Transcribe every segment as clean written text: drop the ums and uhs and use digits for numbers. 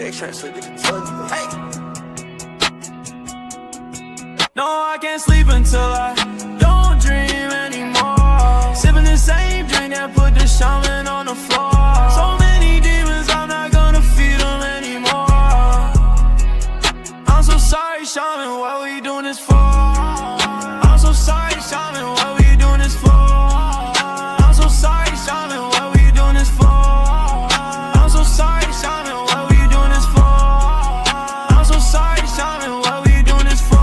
Shake, translate to Kentucky. Hey! No, I can't sleep until I don't dream anymore. Sipping the same drink that put the shaman on the floor. So many demons, I'm not gonna feed them anymore. I'm so sorry, Shaman, what were you doing this for? I'm so sorry, Shaman, what were you doing this for? I'm so sorry, Shaman, what were you doing this for? I'm so sorry, Shaman, what were you doing this for? I'm so sorry, Shaman, what were you doing this for?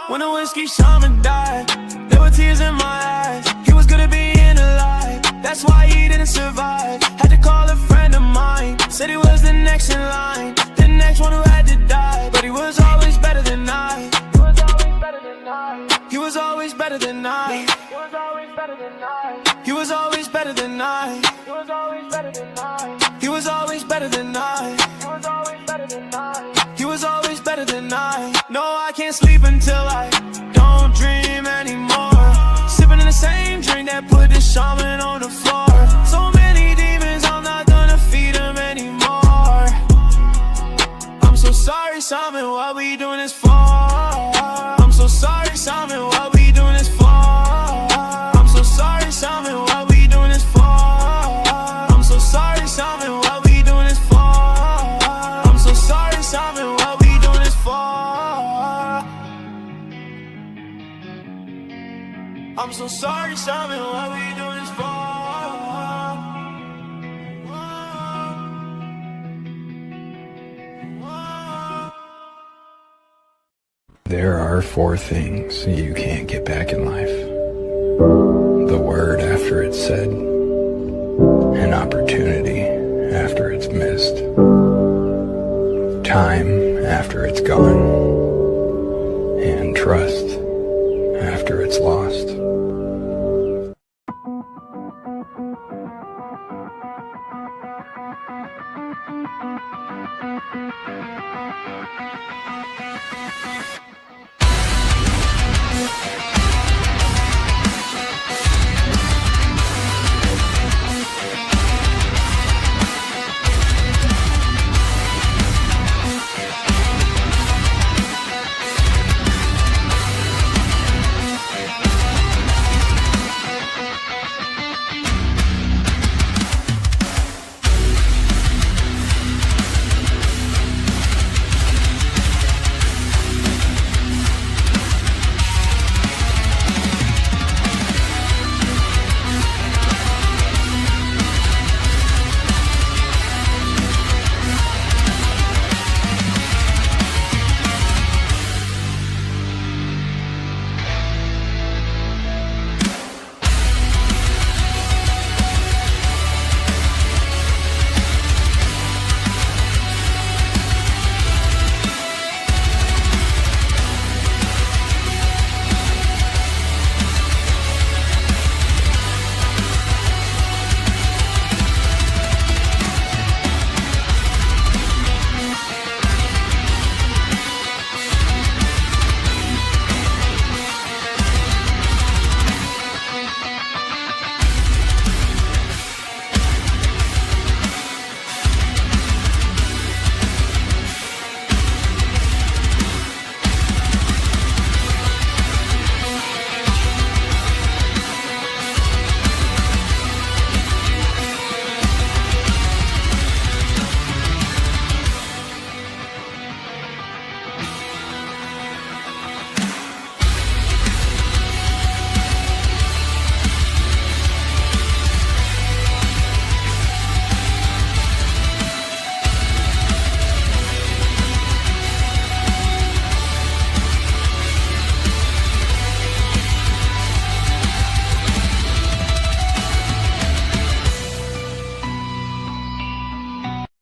When the whiskey shaman died, there were tears in my eyes. He was good at being alive, that's why he didn't survive. Had to call a friend of mine, said he was the next in line, the next one who had to die. But he was always better than I. He was always better than I. He was always better than I. He was always better than I. He was always better than I. He was always better than I. He was always better than I. He was always better than I. No, I can't sleep until I don't dream anymore. Sipping in the same drink that put the shaman on the floor. So many demons, I'm not gonna feed them anymore. I'm so sorry, Shaman, what we doing this for? I'm so sorry, Shaman, what we doing this for? I'm so sorry, Shaman, what we doing this for? I'm so sorry, Shaman, what we doing this for? I'm so sorry, Shaman, what we doing this for? I'm so sorry, Shaman, what we doing this for? There are 4 things you can't get back in life. The word after it's said, an opportunity after it's missed, time after it's gone, and trust after it's lost.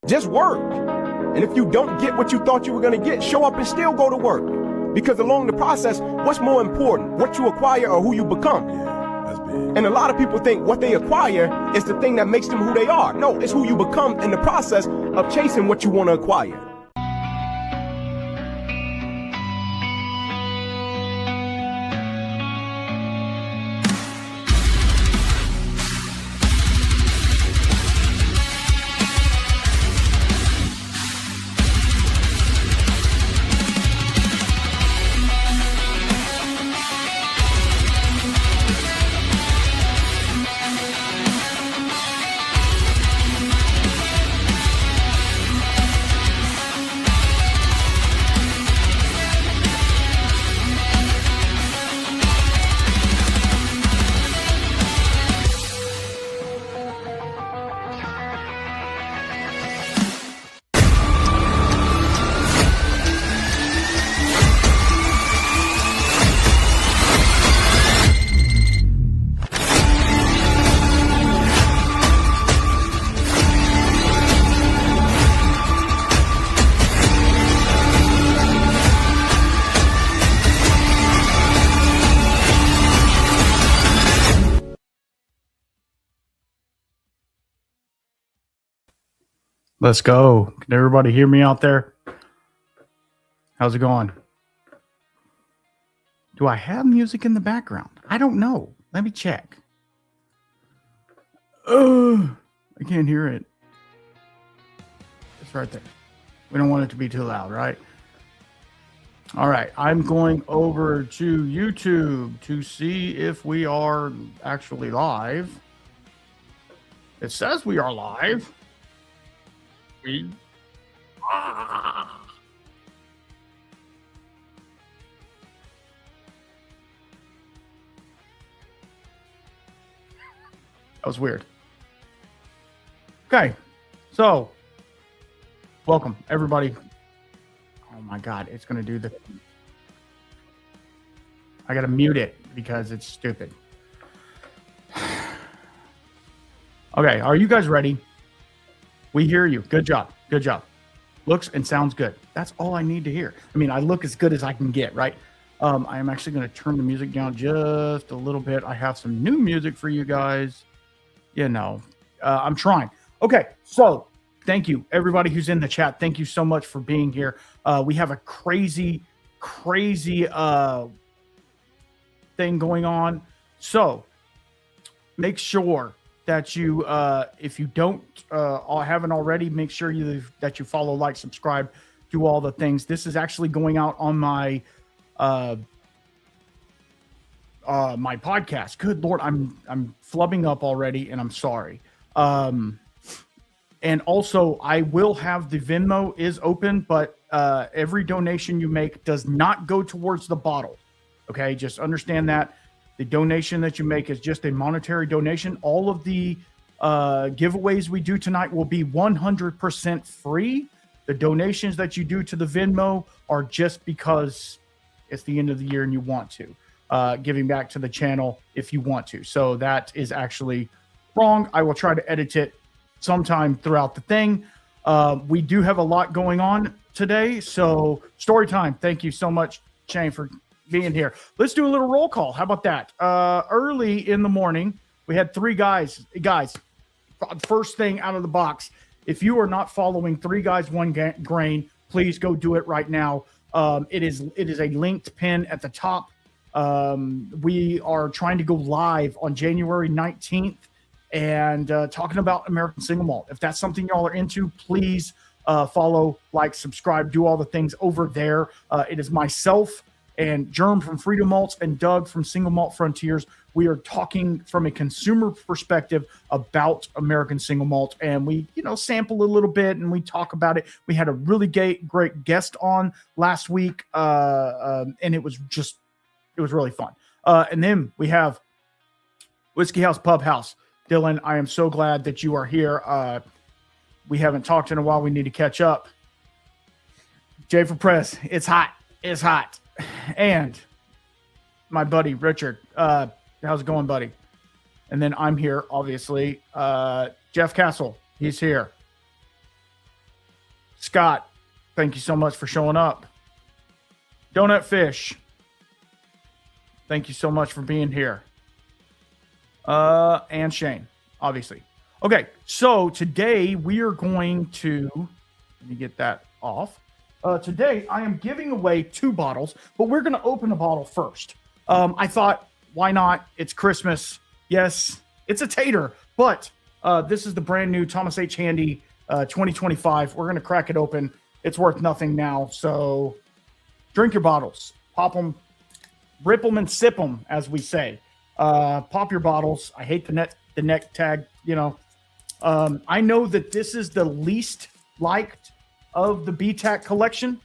Just work. And if you don't get what you thought you were going to get, show up and still go to work. Because along the process, what's more important, what you acquire or who you become? That's big. And a lot of people think what they acquire is the thing that makes them who they are. No, it's who you become in the process of chasing what you want to acquire. Let's go. Can everybody hear me out there? How's it going? Do I have music in the background? I don't know. Let me check. I can't hear it. It's right there. We don't want it to be too loud, right? All right. I'm going over to YouTube to see if we are actually live. It says we are live. That was weird. Okay, so welcome everybody. Oh my God, it's gonna do the. I gotta mute it because it's stupid. Okay, are you guys ready? We hear you. Good job. Good job. Looks and sounds good. That's all I need to hear. I mean, I look as good as I can get, right? I am actually going to turn the music down just a little bit. I have some new music for you guys. You know, I'm trying. Okay, so thank you, everybody who's in the chat. Thank you so much for being here. We have a crazy thing going on. So make sure that you, if you don't haven't already, make sure that you follow, like, subscribe, do all the things. This is actually going out on my my podcast. Good Lord, I'm flubbing up already, and I'm sorry. And also, I will have the Venmo is open, but every donation you make does not go towards the bottle. Okay, just understand that. The donation that you make is just a monetary donation. All of the giveaways we do tonight will be 100% free. The donations that you do to the Venmo are just because it's the end of the year and you want to. Giving back to the channel if you want to. So that is actually wrong. I will try to edit it sometime throughout the thing. We do have a lot going on today. So story time. Thank you so much, Shane, for being here. Let's do a little roll call. How about that? Early in the morning, we had three guys. Guys, first thing out of the box, if you are not following Three Guys One Grain, please go do it right now. It is a linked pin at the top. We are trying to go live on January 19th and talking about American Single Malt. If that's something y'all are into, please follow, like, subscribe, do all the things over there. It is myself and Germ from Freedom Malts and Doug from Single Malt Frontiers. We are talking from a consumer perspective about American Single Malt, and we, sample a little bit and we talk about it. We had a really great guest on last week, and it was really fun. And then we have Whiskey House Pub House. Dylan, I am so glad that you are here. We haven't talked in a while. We need to catch up. J for Press. It's hot. It's hot. And my buddy, Richard. How's it going, buddy? And then I'm here, obviously. Jeff Castle. He's here. Scott, thank you so much for showing up. Donut Fish. Thank you so much for being here. And Shane, obviously. Okay, so today we are going to, let me get that off. Today I am giving away 2 bottles, but we're going to open a bottle first. I thought, why not? It's Christmas. Yes, it's a tater, but this is the brand new Thomas H. Handy 2025. We're going to crack it open. It's worth nothing now, so drink your bottles. Pop them. Rip them and sip them, as we say. Pop your bottles. I hate the neck tag. I know that this is the least liked of the BTAC collection,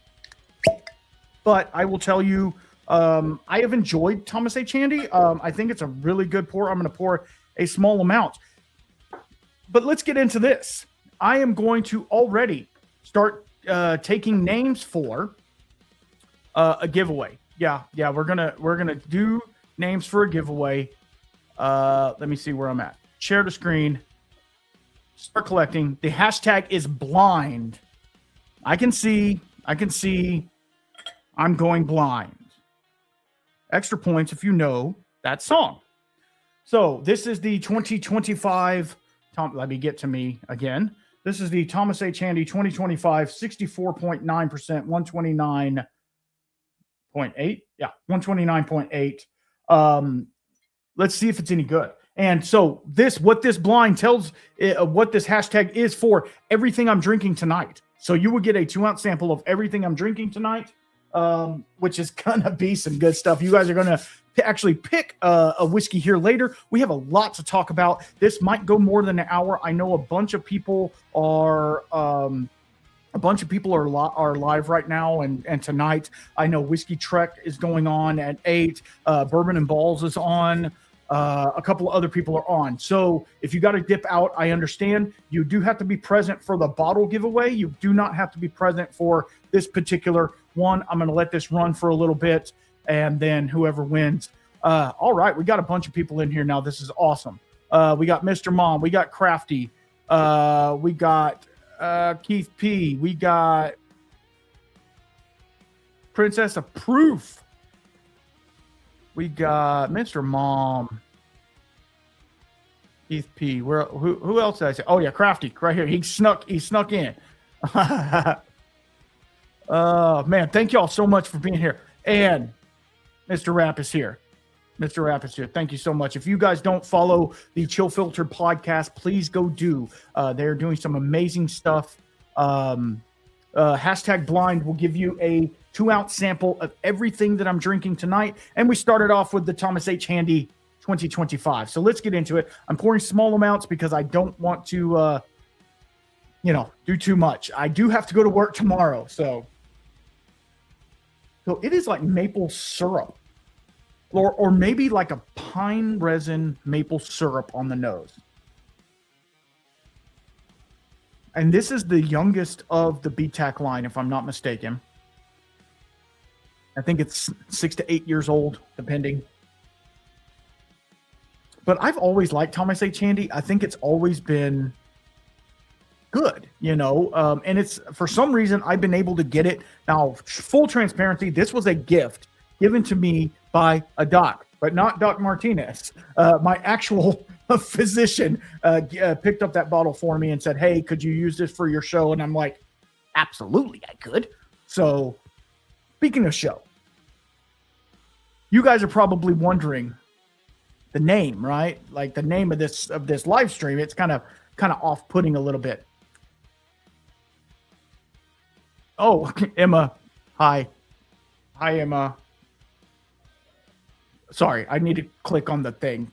but I will tell you, I have enjoyed Thomas H. Handy. I think it's a really good pour. I'm going to pour a small amount. But let's get into this. I am going to already start taking names for a giveaway. Yeah, we're gonna do names for a giveaway. Let me see where I'm at. Share the screen. Start collecting. The hashtag is blind. I can see. I'm going blind. Extra points if you know that song. So this is the 2025. Let me get to me again. This is the Thomas H. Handy 2025, 64.9%, 129.8. Yeah, 129.8. Let's see if it's any good. And so what this blind tells, what this hashtag is for everything I'm drinking tonight. So you will get a 2-ounce sample of everything I'm drinking tonight, which is going to be some good stuff. You guys are going to actually pick a whiskey here later. We have a lot to talk about. This might go more than an hour. I know a bunch of people are live right now and tonight. I know Whiskey Trek is going on at 8. Bourbon and Balls is on. A couple of other people are on. So if you got to dip out, I understand. You do have to be present for the bottle giveaway. You do not have to be present for this particular one. I'm going to let this run for a little bit, and then whoever wins. All right, we got a bunch of people in here now. This is awesome. We got Mr. Mom. We got Crafty. We got Keith P. We got Princess of Proof. We got Mr. Mom, Keith P. Who else did I say? Oh yeah, Crafty right here. He snuck in. Man, thank y'all so much for being here. And Mr. Rapp is here. Mr. Rapp is here. Thank you so much. If you guys don't follow the Chill Filtered podcast, please go do. They're doing some amazing stuff. Hashtag blind will give you a 2-ounce sample of everything that I'm drinking tonight. And we started off with the Thomas H. Handy 2025. So let's get into it. I'm pouring small amounts because I don't want to, do too much. I do have to go to work tomorrow. So it is like maple syrup or maybe like a pine resin maple syrup on the nose. And this is the youngest of the BTAC line, if I'm not mistaken. I think it's 6 to 8 years old, depending. But I've always liked Thomas H. Handy. I think it's always been good, and it's for some reason I've been able to get it. Now, full transparency, this was a gift given to me by a doc, but not Doc Martinez. My actual physician picked up that bottle for me and said, "Hey, could you use this for your show?" And I'm like, "Absolutely, I could." So, speaking of show, you guys are probably wondering the name, right? Like the name of this live stream. It's kind of off-putting a little bit. Oh, Emma, hi, Emma. Sorry, I need to click on the thing.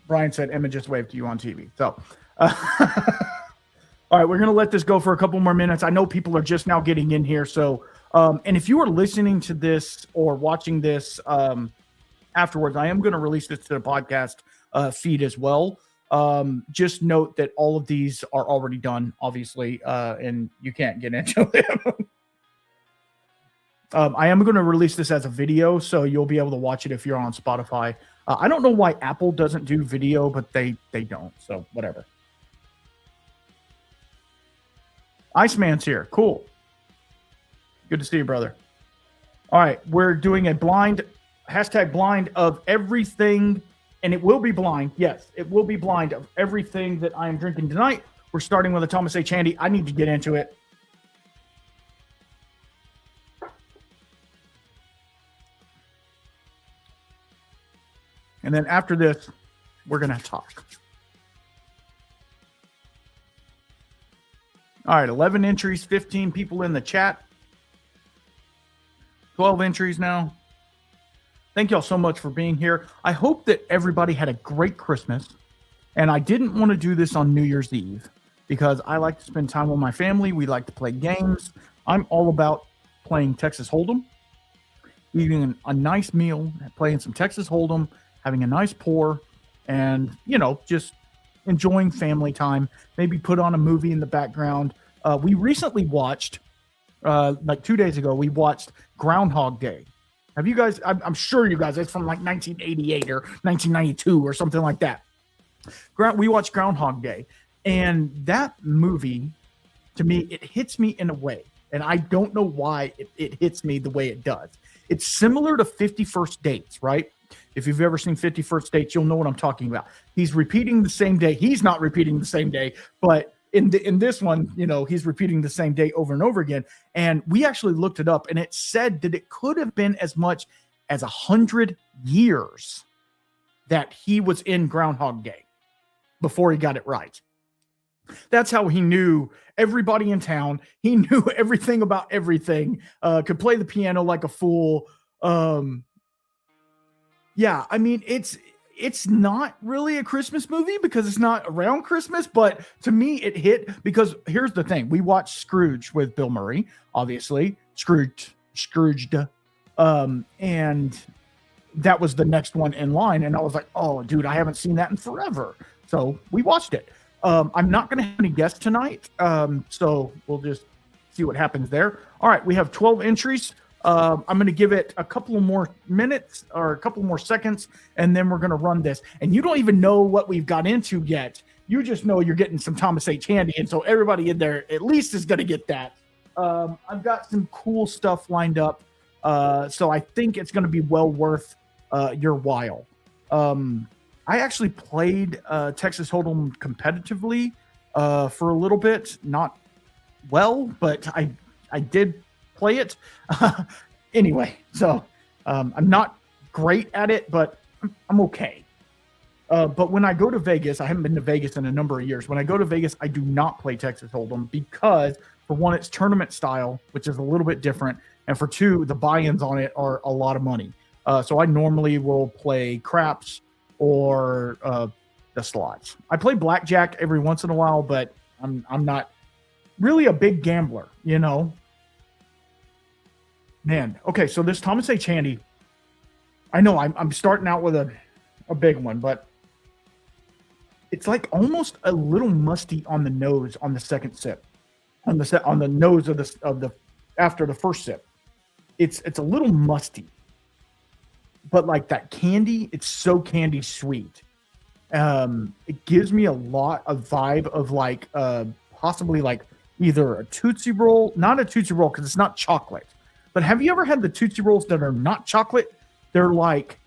Brian said Emma just waved to you on TV. So, all right, we're gonna let this go for a couple more minutes. I know people are just now getting in here, so. And if you are listening to this or watching this afterwards, I am going to release this to the podcast feed as well. Just note that all of these are already done, obviously, and you can't get into them. I am going to release this as a video, so you'll be able to watch it if you're on Spotify. I don't know why Apple doesn't do video, but they don't, so whatever. Iceman's here. Cool. Good to see you, brother. All right, we're doing a hashtag blind of everything, and it will be blind. Yes, it will be blind of everything that I am drinking tonight. We're starting with a Thomas H. Handy. I need to get into it. And then after this, we're going to talk. All right, 11 entries, 15 people in the chat. 12 entries now. Thank y'all so much for being here. I hope that everybody had a great Christmas. And I didn't want to do this on New Year's Eve because I like to spend time with my family. We like to play games. I'm all about playing Texas Hold'em, eating a nice meal, playing some Texas Hold'em, having a nice pour, and, just enjoying family time. Maybe put on a movie in the background. We recently watched, like 2 days ago, we watched Groundhog Day. Have you guys, I'm sure you guys, it's from like 1988 or 1992 or something like that. We watched Groundhog Day, and that movie, to me, it hits me in a way, and I don't know why it hits me the way it does. It's similar to 50 First Dates, right? If you've ever seen 50 First Dates, you'll know what I'm talking about. He's repeating the same day. He's not repeating the same day, but in this one, he's repeating the same day over and over again. And we actually looked it up, and it said that it could have been as much as 100 years that he was in Groundhog Day before he got it right. That's how he knew everybody in town. He knew everything about everything, could play the piano like a fool. Yeah, I mean, it's not really a Christmas movie because it's not around Christmas, but to me it hit because here's the thing. We watched Scrooge with Bill Murray, obviously. Scrooged. And that was the next one in line. And I was like, oh, dude, I haven't seen that in forever. So we watched it. I'm not going to have any guests tonight. So we'll just see what happens there. All right, we have 12 entries. I'm going to give it a couple of more minutes or a couple more seconds, and then we're going to run this. And you don't even know what we've got into yet. You just know you're getting some Thomas H. Handy, and so everybody in there at least is going to get that. I've got some cool stuff lined up, so I think it's going to be well worth your while. I actually played Texas Hold'em competitively for a little bit, not well, but I did play it anyway. So I'm not great at it, but I'm okay. But when I go to Vegas, I haven't been to Vegas in a number of years. When I go to Vegas, I do not play Texas Hold'em because, for one, it's tournament style, which is a little bit different, and for two, the buy-ins on it are a lot of money. So I normally will play craps or the slots. I play blackjack every once in a while, but I'm not really a big gambler, Man, okay, so this Thomas H. Handy, I know I'm starting out with a big one, but it's like almost a little musty on the nose on the second sip, on the nose of the after the first sip. It's a little musty, but like that candy, it's so candy sweet. It gives me a lot of vibe of like possibly like either a Tootsie Roll, not a Tootsie Roll because it's not chocolate. But have you ever had the Tootsie Rolls that are not chocolate? They're like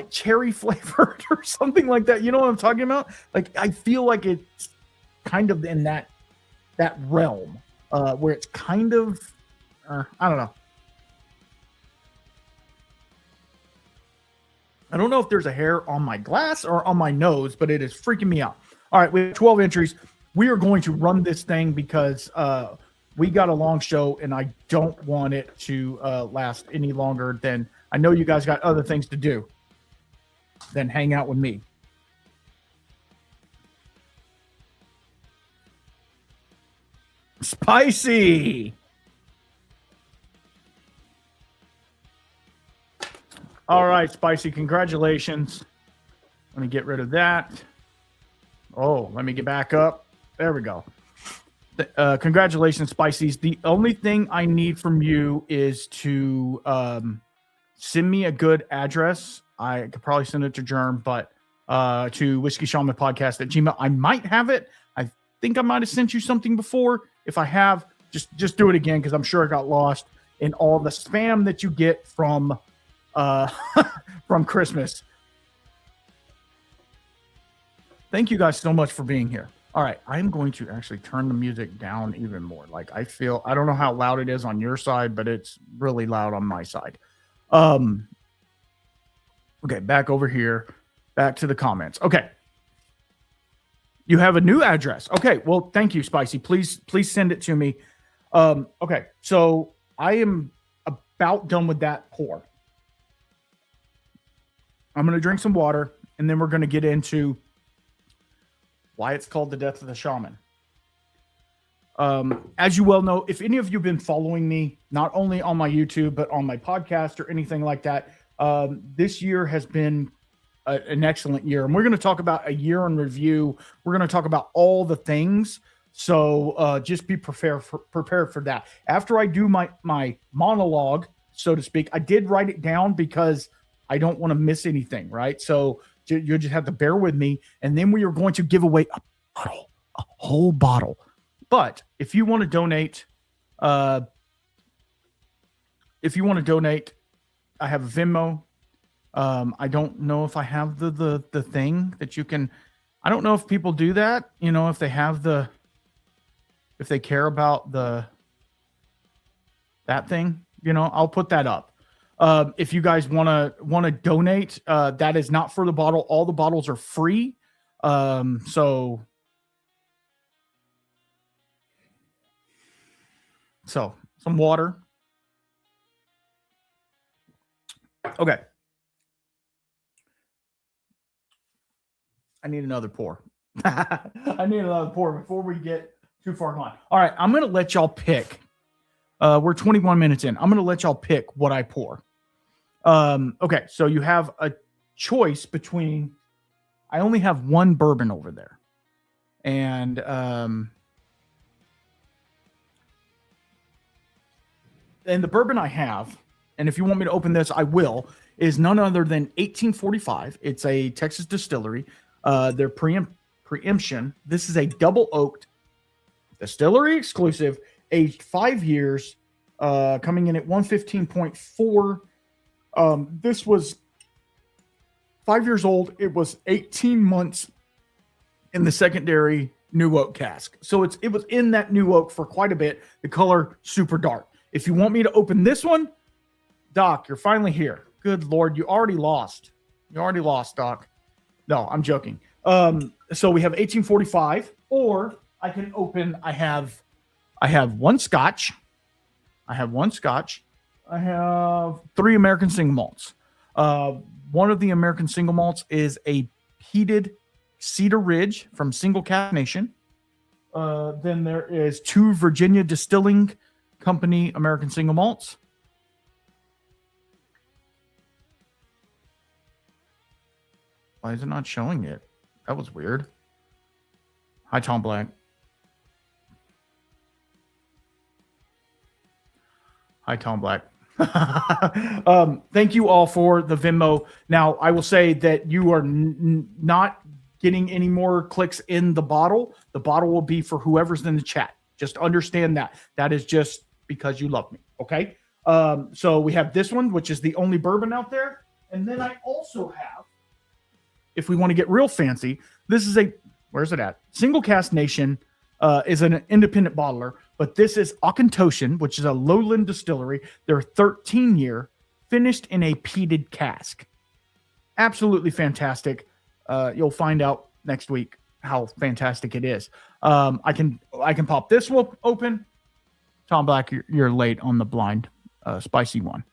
cherry flavored or something like that. You know what I'm talking about? Like I feel like it's kind of in that realm where it's kind of I don't know. I don't know if there's a hair on my glass or on my nose, but it is freaking me out. All right, we have 12 entries. We are going to run this thing because we got a long show, and I don't want it to last any longer than I know you guys got other things to do than hang out with me. Spicy. All right, Spicy, congratulations. Let me get rid of that. Oh, let me get back up. There we go. Congratulations, Spicies. The only thing I need from you is to send me a good address. I could probably send it to Germ, but to Whiskey Shaman Podcast at Gmail. I might have it. I think I might have sent you something before. If I have, just do it again because I'm sure it got lost in all the spam that you get from from Christmas. Thank you guys so much for being here. All right, I'm going to actually turn the music down even more. Like I don't know how loud it is on your side, but it's really loud on my side. Okay, back over here, back to the comments. Okay. You have a new address. Okay, well, thank you, Spicy. Please send it to me. Okay, so I am about done with that pour. I'm going to drink some water, and then we're going to get into why it's called The Death of the Shaman. As you well know, if any of you have been following me, not only on my YouTube, but on my podcast or anything like that, this year has been an excellent year. And we're going to talk about a year in review. We're going to talk about all the things. So just be prepared for that. After I do my monologue, so to speak, I did write it down because I don't want to miss anything, right? So you'll just have to bear with me. And then we are going to give away a whole bottle. But if you want to donate, I have a Venmo. I don't know if I have the thing that you can. I don't know if people do that, if they have if they care about that thing, I'll put that up. If you guys want to donate, that is not for the bottle. All the bottles are free. So some water. Okay. I need another pour. I need another pour before we get too far gone. All right. I'm going to let y'all pick. We're 21 minutes in. I'm going to let y'all pick what I pour. Okay. So you have a choice between, I only have one bourbon over there. And, the bourbon I have, and if you want me to open this, I will, is none other than 1845. It's a Texas distillery. Their preemption. This is a double oaked distillery exclusive, aged 5 years, coming in at 115.4. This was 5 years old. It was 18 months in the secondary new oak cask. So it was in that new oak for quite a bit. The color, super dark. If you want me to open this one, Doc, you're finally here. Good Lord, you already lost. You already lost, Doc. No, I'm joking. So we have 1845, or I can open. I have one Scotch. I have 3 American single malts. One of the American single malts is a peated Cedar Ridge from Single Cask Nation. Then there is 2 Virginia Distilling Company American single malts. Why is it not showing it? That was weird. Hi, Tom Black. Hi, Tom Black. Thank you all for the Venmo. Now, I will say that you are not getting any more clicks in the bottle. The bottle will be for whoever's in the chat. Just understand that. That is just because you love me. Okay? So we have this one, which is the only bourbon out there. And then I also have, if we want to get real fancy, this is where's it at? Single Cask Nation is an independent bottler, but this is Auchentoshan, which is a lowland distillery. They're 13-year, finished in a peated cask. Absolutely fantastic. You'll find out next week how fantastic it is. I can pop this one open. Tom Black, you're late on the blind spicy one.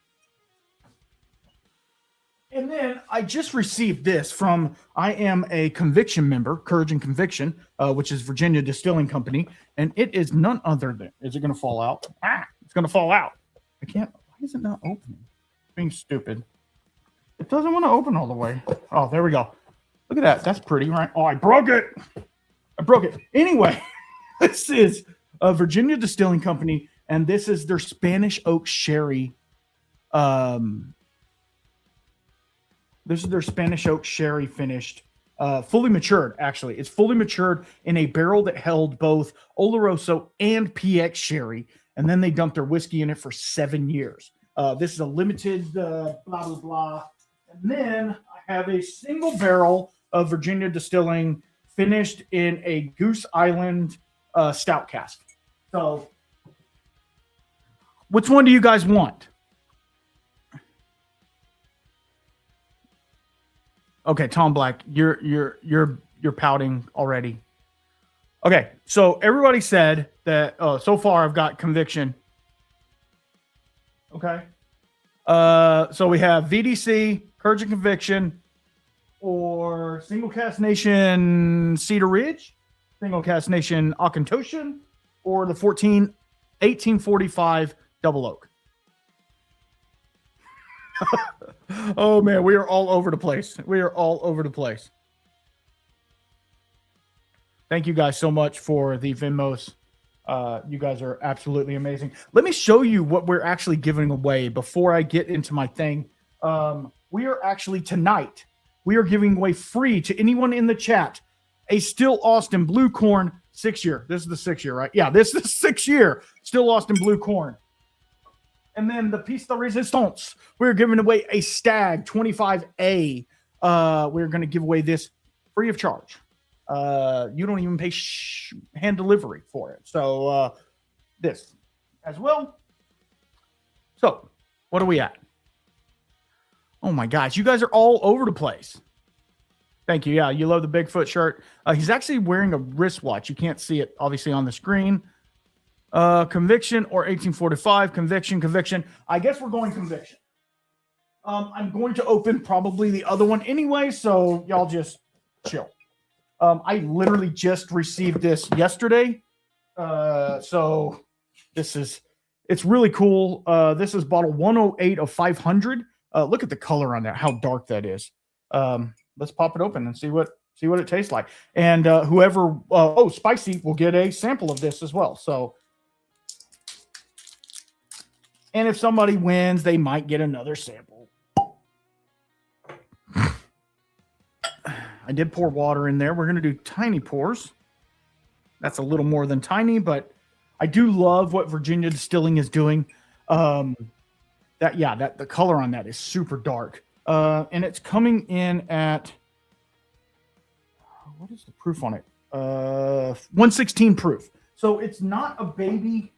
And then I just received this from, I am a Conviction member, Courage and Conviction, which is Virginia Distilling Company. And it is none other than, is it going to fall out? It's going to fall out. I can't, why is it not opening? Being stupid. It doesn't want to open all the way. Oh, there we go. Look at that. That's pretty, right? Oh, I broke it. Anyway, this is a Virginia Distilling Company, and this is their Spanish oak sherry. This is their Spanish oak sherry finished, fully matured, actually. It's fully matured in a barrel that held both Oloroso and PX sherry, and then they dumped their whiskey in it for 7 years. This is a limited blah, blah, blah. And then I have a single barrel of Virginia Distilling finished in a Goose Island stout cask. So, which one do you guys want? Okay, Tom Black, you're pouting already. Okay, so everybody said that. So far I've got Conviction. Okay, so we have VDC, Courage and Conviction, or Single Cask Nation Cedar Ridge, Single Cask Nation Auchentoshan, or the 1845 Double Oak. Oh man, we are all over the place. Thank you guys so much for the Venmos. You guys are absolutely amazing. Let me show you what we're actually giving away before I get into my thing. We are actually tonight, we are giving away free to anyone in the chat a Still Austin Blue Corn 6-year. This is the 6-year, right? Yeah, this is the 6-year Still Austin Blue Corn. And then the Piece de Resistance, we're giving away a Stag 25A. We're going to give away this free of charge. You don't even pay hand delivery for it. So this as well. So what are we at? Oh my gosh, you guys are all over the place. Thank you. Yeah, you love the Bigfoot shirt. He's actually wearing a wristwatch. You can't see it obviously on the screen. Conviction or 1845. Conviction. I guess we're going conviction. I'm going to open probably the other one anyway, so y'all just chill. I literally just received this yesterday. So it's really cool. This is bottle 108 of 500. Look at the color on that, how dark that is. Let's pop it open and see what it tastes like. And whoever, Spicy will get a sample of this as well. So, and if somebody wins, they might get another sample. I did pour water in there. We're going to do tiny pours. That's a little more than tiny, but I do love what Virginia Distilling is doing. The color on that is super dark. And it's coming in at, what is the proof on it? 116 proof. So it's not a baby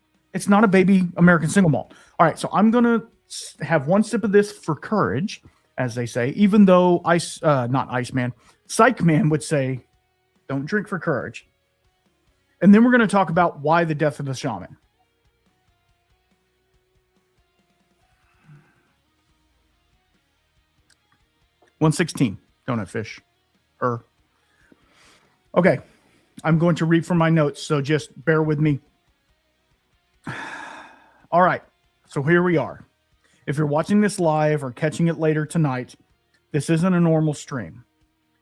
American single malt. All right, so I'm going to have one sip of this for courage, as they say, even though Psych Man would say, don't drink for courage. And then we're going to talk about why the death of the shaman. $116 donut fish. Okay, I'm going to read from my notes, so just bear with me. All right, so here we are. If you're watching this live or catching it later tonight, this isn't a normal stream.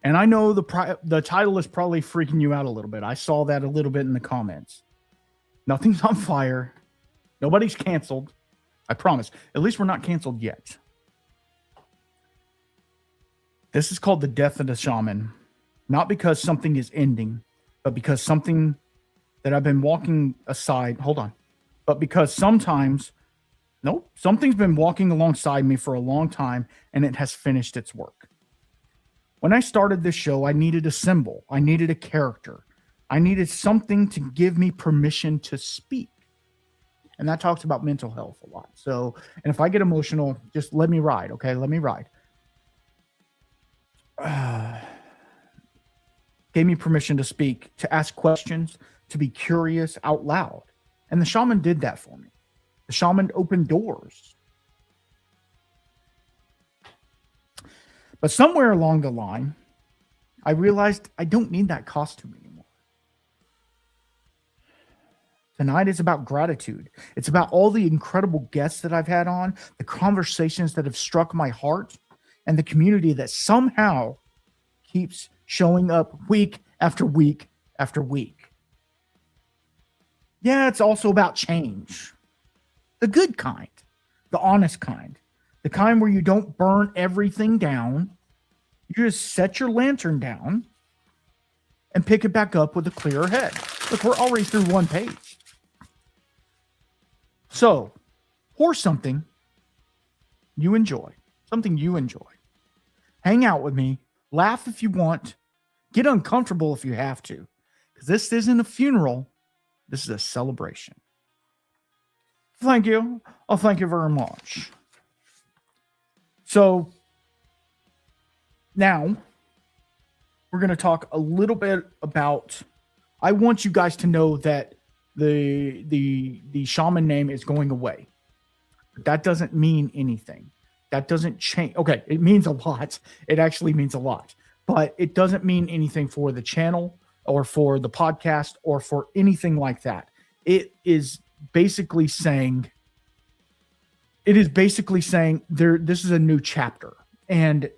And I know the title is probably freaking you out a little bit. I saw that a little bit in the comments. Nothing's on fire. Nobody's canceled. I promise. At least we're not canceled yet. This is called the death of the shaman. Not because something is ending, but because something that I've been walking aside. Hold on. But because something's been walking alongside me for a long time, and it has finished its work. When I started this show, I needed a symbol. I needed a character. I needed something to give me permission to speak. And that talks about mental health a lot. So, and if I get emotional, just let me ride, okay? Let me ride. Gave me permission to speak, to ask questions, to be curious out loud. And the shaman did that for me. The shaman opened doors. But somewhere along the line, I realized I don't need that costume anymore. Tonight is about gratitude. It's about all the incredible guests that I've had on, the conversations that have struck my heart, and the community that somehow keeps showing up week after week after week. Yeah, it's also about change. The good kind, the honest kind. The kind where you don't burn everything down. You just set your lantern down and pick it back up with a clearer head. Look, we're already through one page. So, pour something you enjoy. Something you enjoy. Hang out with me. Laugh if you want. Get uncomfortable if you have to. Because this isn't a funeral. This is a celebration. Thank you. Oh, thank you very much. So now we're going to talk a little bit about, I want you guys to know that the shaman name is going away. But that doesn't mean anything. That doesn't change. Okay, it means a lot. It actually means a lot. But it doesn't mean anything for the channel or for the podcast or for anything like that. It is basically saying this is a new chapter. And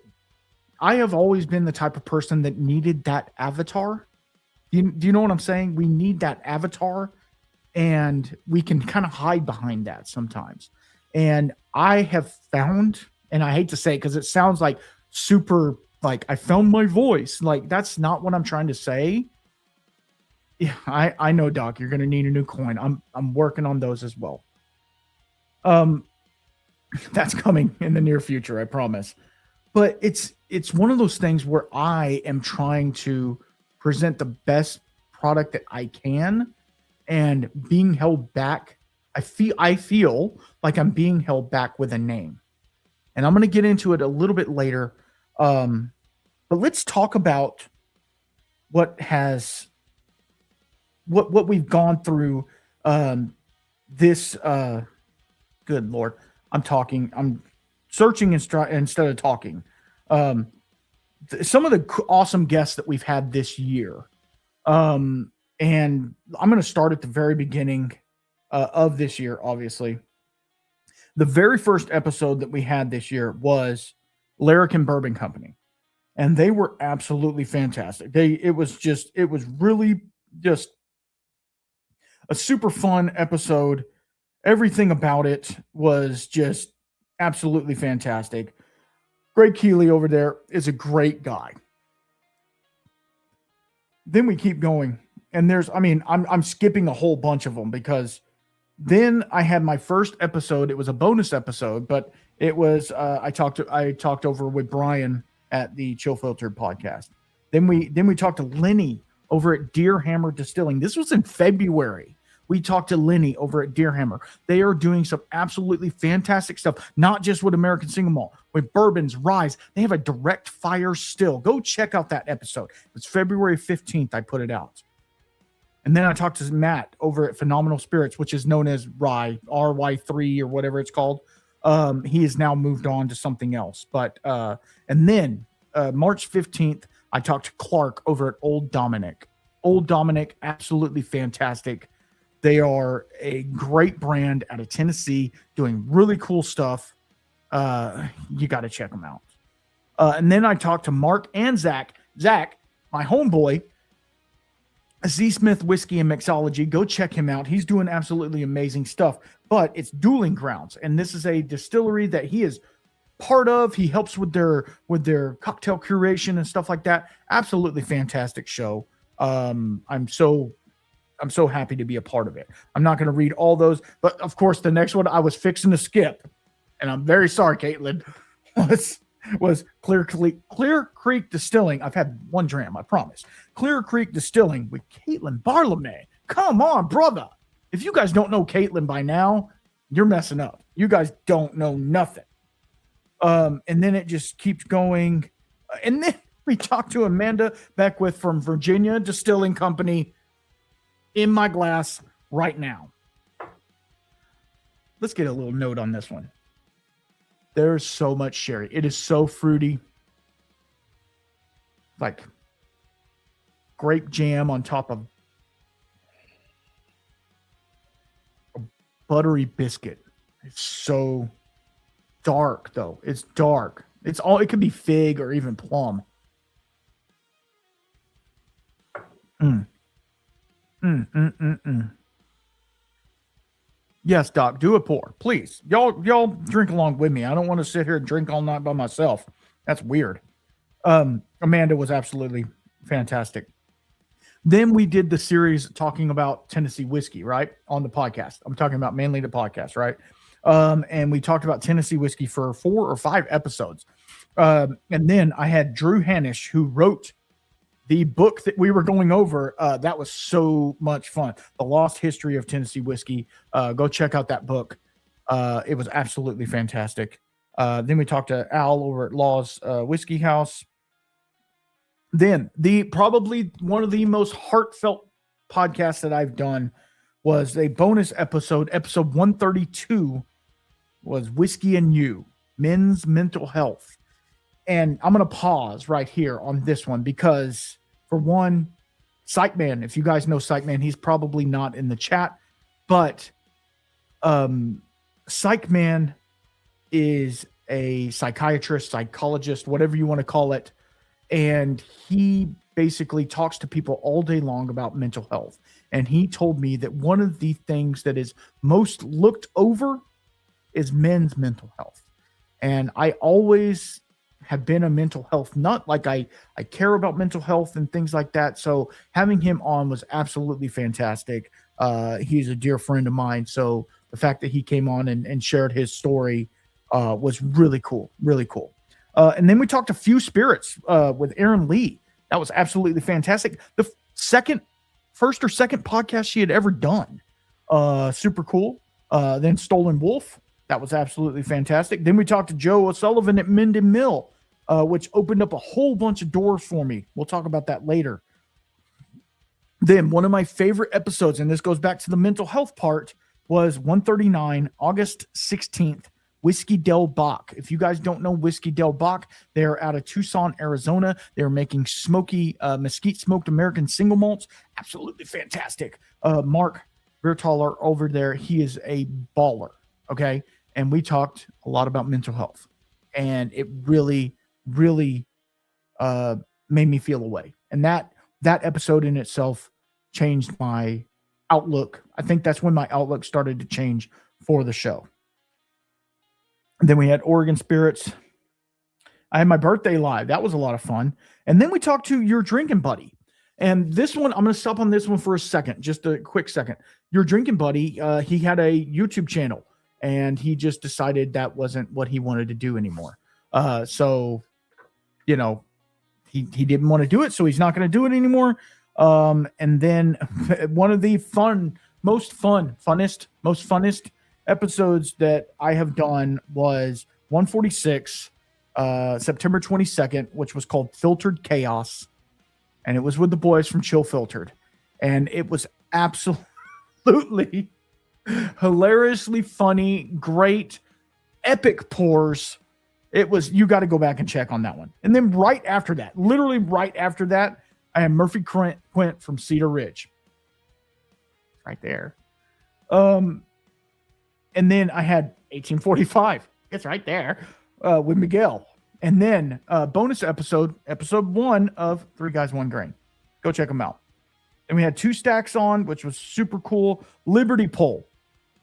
I have always been the type of person that needed that avatar. Do you know what I'm saying? We need that avatar, and we can kind of hide behind that sometimes. And I have found, and I hate to say it because it sounds like super, like I found my voice. Like, that's not what I'm trying to say. Yeah, I know, Doc, you're going to need a new coin. I'm working on those as well. That's coming in the near future, I promise. But it's one of those things where I am trying to present the best product that I can, and being held back. I feel like I'm being held back with a name, and I'm going to get into it a little bit later. But let's talk about what we've gone through. This good Lord, I'm searching instead of talking. Some of the awesome guests that we've had this year. And I'm going to start at the very beginning of this year, obviously. The very first episode that we had this year was Larrikin Bourbon Company, and they were absolutely fantastic. It was really just a super fun episode. Everything about it was just absolutely fantastic. Greg Keeley over there is a great guy. Then we keep going, and I'm skipping a whole bunch of them because then I had my first episode. It was a bonus episode, but it was I talked over with Brian at the Chill Filtered podcast. Then we talked to Lenny over at Deer Hammer Distilling. This was in February. We talked to Lenny over at Deer Hammer. They are doing some absolutely fantastic stuff, not just with American Single Malt, with bourbons, ryes. They have a direct fire still. Go check out that episode. It's February 15th. I put it out. And then I talked to Matt over at Phenomenal Spirits, which is known as Rye, RY3 or whatever it's called. He has now moved on to something else. But and then March 15th, I talked to Clark over at Old Dominic. Old Dominic, absolutely fantastic. They are a great brand out of Tennessee, doing really cool stuff. You got to check them out. And then I talked to Mark and Zach. Zach, my homeboy, Z Smith Whiskey and Mixology. Go check him out. He's doing absolutely amazing stuff. But it's Dueling Grounds, and this is a distillery that he is part of. He helps with their cocktail curation and stuff like that. Absolutely fantastic show. I'm so happy to be a part of it. I'm not going to read all those, but of course, the next one I was fixing to skip, and I'm very sorry, Caitlin, was Clear Creek Distilling. I've had one dram, I promise. Clear Creek Distilling with Caitlin Barlamay. Come on, brother. If you guys don't know Caitlin by now, you're messing up. You guys don't know nothing. And then it just keeps going. And then we talked to Amanda Beckwith from Virginia Distilling Company. In my glass right now. Let's get a little note on this one. There's so much sherry. It is so fruity. Like grape jam on top of a buttery biscuit. It's so dark, though. It's dark. It could be fig or even plum. Yes, Doc, do a pour, please. Y'all drink along with me. I don't want to sit here and drink all night by myself. That's weird. Amanda was absolutely fantastic. Then we did the series talking about Tennessee whiskey, right? On the podcast. I'm talking about mainly the podcast, right? And we talked about Tennessee whiskey for 4 or 5 episodes. And then I had Drew Hanisch, who wrote the book that we were going over. That was so much fun. The Lost History of Tennessee Whiskey. Go check out that book. It was absolutely fantastic. Then we talked to Al over at Law's Whiskey House. Then probably one of the most heartfelt podcasts that I've done was a bonus episode. Episode 132 was Whiskey and You, Men's Mental Health. And I'm going to pause right here on this one because, for one, Psychman, if you guys know Psychman, he's probably not in the chat, but Psychman is a psychiatrist, psychologist, whatever you want to call it, and he basically talks to people all day long about mental health. And he told me that one of the things that is most looked over is men's mental health. And I always have been a mental health nut. Like I care about mental health and things like that. So having him on was absolutely fantastic. He's a dear friend of mine. So the fact that he came on and shared his story was really cool, really cool. And then we talked a few spirits with Aaron Lee. That was absolutely fantastic. The first or second podcast she had ever done. Super cool. Then Stolen Wolf. That was absolutely fantastic. Then we talked to Joe O'Sullivan at Minden Mill, which opened up a whole bunch of doors for me. We'll talk about that later. Then one of my favorite episodes, and this goes back to the mental health part, was 139, August 16th, Whiskey Del Bach. If you guys don't know Whiskey Del Bach, they're out of Tucson, Arizona. They're making smoky mesquite smoked American single malts. Absolutely fantastic. Mark Bertaler over there, he is a baller, okay? And we talked a lot about mental health. And it really, really made me feel away. And that episode in itself changed my outlook. I think that's when my outlook started to change for the show. And then we had Oregon Spirits. I had my birthday live. That was a lot of fun. And then we talked to Your Drinking Buddy. And this one, I'm going to stop on this one for a second, just a quick second. Your Drinking Buddy, he had a YouTube channel, and he just decided that wasn't what he wanted to do anymore. So, you know, he didn't want to do it, so he's not going to do it anymore. And then one of the most funnest episodes that I have done was 146, September 22nd, which was called Filtered Chaos. And it was with the boys from Chill Filtered. And it was absolutely hilariously funny, great, epic pours. It was, you got to go back and check on that one. And then right after that, literally right after that, I had Murphy Quint from Cedar Ridge. Right there. And then I had 1845. It's right there with Miguel. And then bonus episode 1 of 3 Guys, 1 Grain. Go check them out. And we had 2 stacks on, which was super cool. Liberty Pole.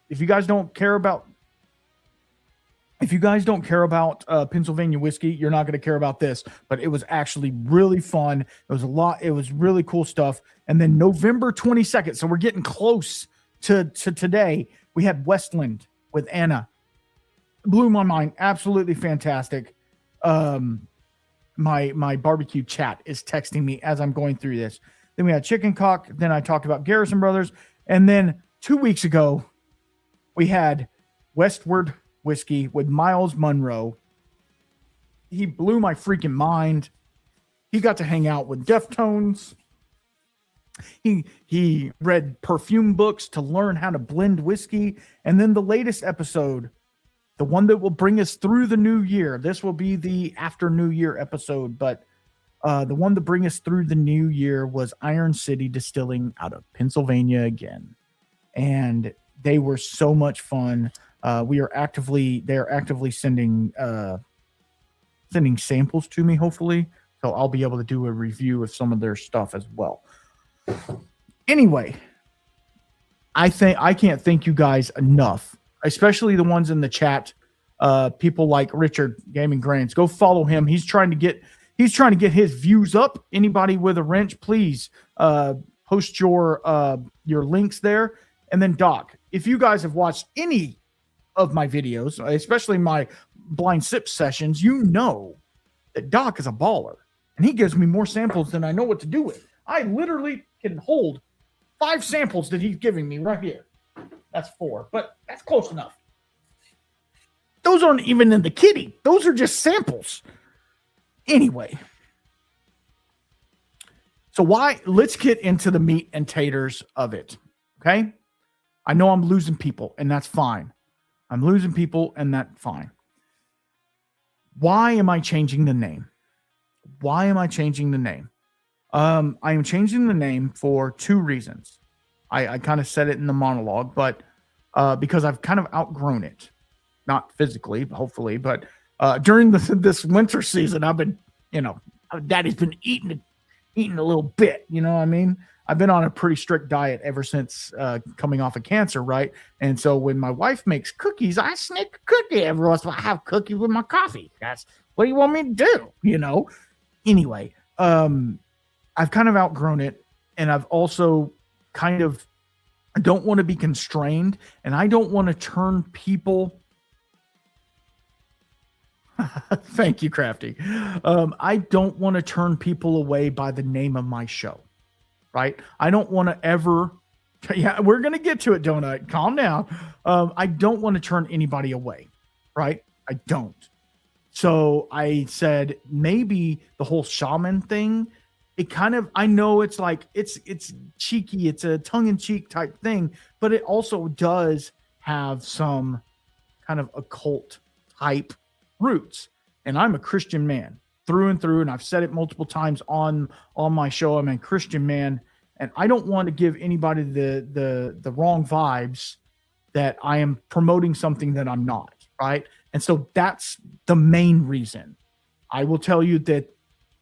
If you guys don't care about Pennsylvania whiskey, you're not going to care about this. But it was actually really fun. It was it was really cool stuff. And then November 22nd, so we're getting close to today, we had Westland with Anna. Blew my mind. Absolutely fantastic. My barbecue chat is texting me as I'm going through this. Then we had Chicken Cock. Then I talked about Garrison Brothers. And then 2 weeks ago, we had Westward Whiskey with Miles Monroe. He blew my freaking mind. He got to hang out with Deftones. He read perfume books to learn how to blend whiskey. And then the latest episode, the one that will bring us through the new year. This will be the after New Year episode, but the one to bring us through the new year was Iron City Distilling out of Pennsylvania again. And they were so much fun. They're actively sending samples to me, hopefully. So I'll be able to do a review of some of their stuff as well. Anyway, I can't thank you guys enough, especially the ones in the chat. People like Richard Gaming Grants. Go follow him. He's trying to get his views up. Anybody with a wrench, please post your links there. And then Doc, if you guys have watched any of my videos, especially my blind sip sessions, you know that Doc is a baller, and he gives me more samples than I know what to do with. I literally can hold 5 samples that he's giving me right here. That's 4, but that's close enough. Those aren't even in the kitty. Those are just samples. Anyway. So let's get into the meat and taters of it. Okay? I know I'm losing people, and that's fine. I'm losing people, and that's fine. Why am I changing the name? I am changing the name for 2 reasons. I kind of said it in the monologue, but because I've kind of outgrown it. Not physically, hopefully, but during this winter season, I've been, Daddy's been eating a little bit, you know what I mean? I've been on a pretty strict diet ever since coming off of cancer, right? And so when my wife makes cookies, I sneak a cookie every once in a while. I have cookies with my coffee. That's what do you want me to do, Anyway, I've kind of outgrown it, and I've also I don't want to be constrained, and I don't want to turn people Thank you, Crafty. I don't want to turn people away by the name of my show, right? I don't want to ever. Yeah, we're gonna get to it, Donut. Calm down. I don't want to turn anybody away, right? I don't. So I said maybe the whole shaman thing. It kind of, I know it's like it's cheeky, it's a tongue in cheek type thing, but it also does have some kind of occult type roots. And I'm a Christian man through and through, and I've said it multiple times on my show. I'm a Christian man, and I don't want to give anybody the wrong vibes that I am promoting something that I'm not, right? And so that's the main reason. I will tell you that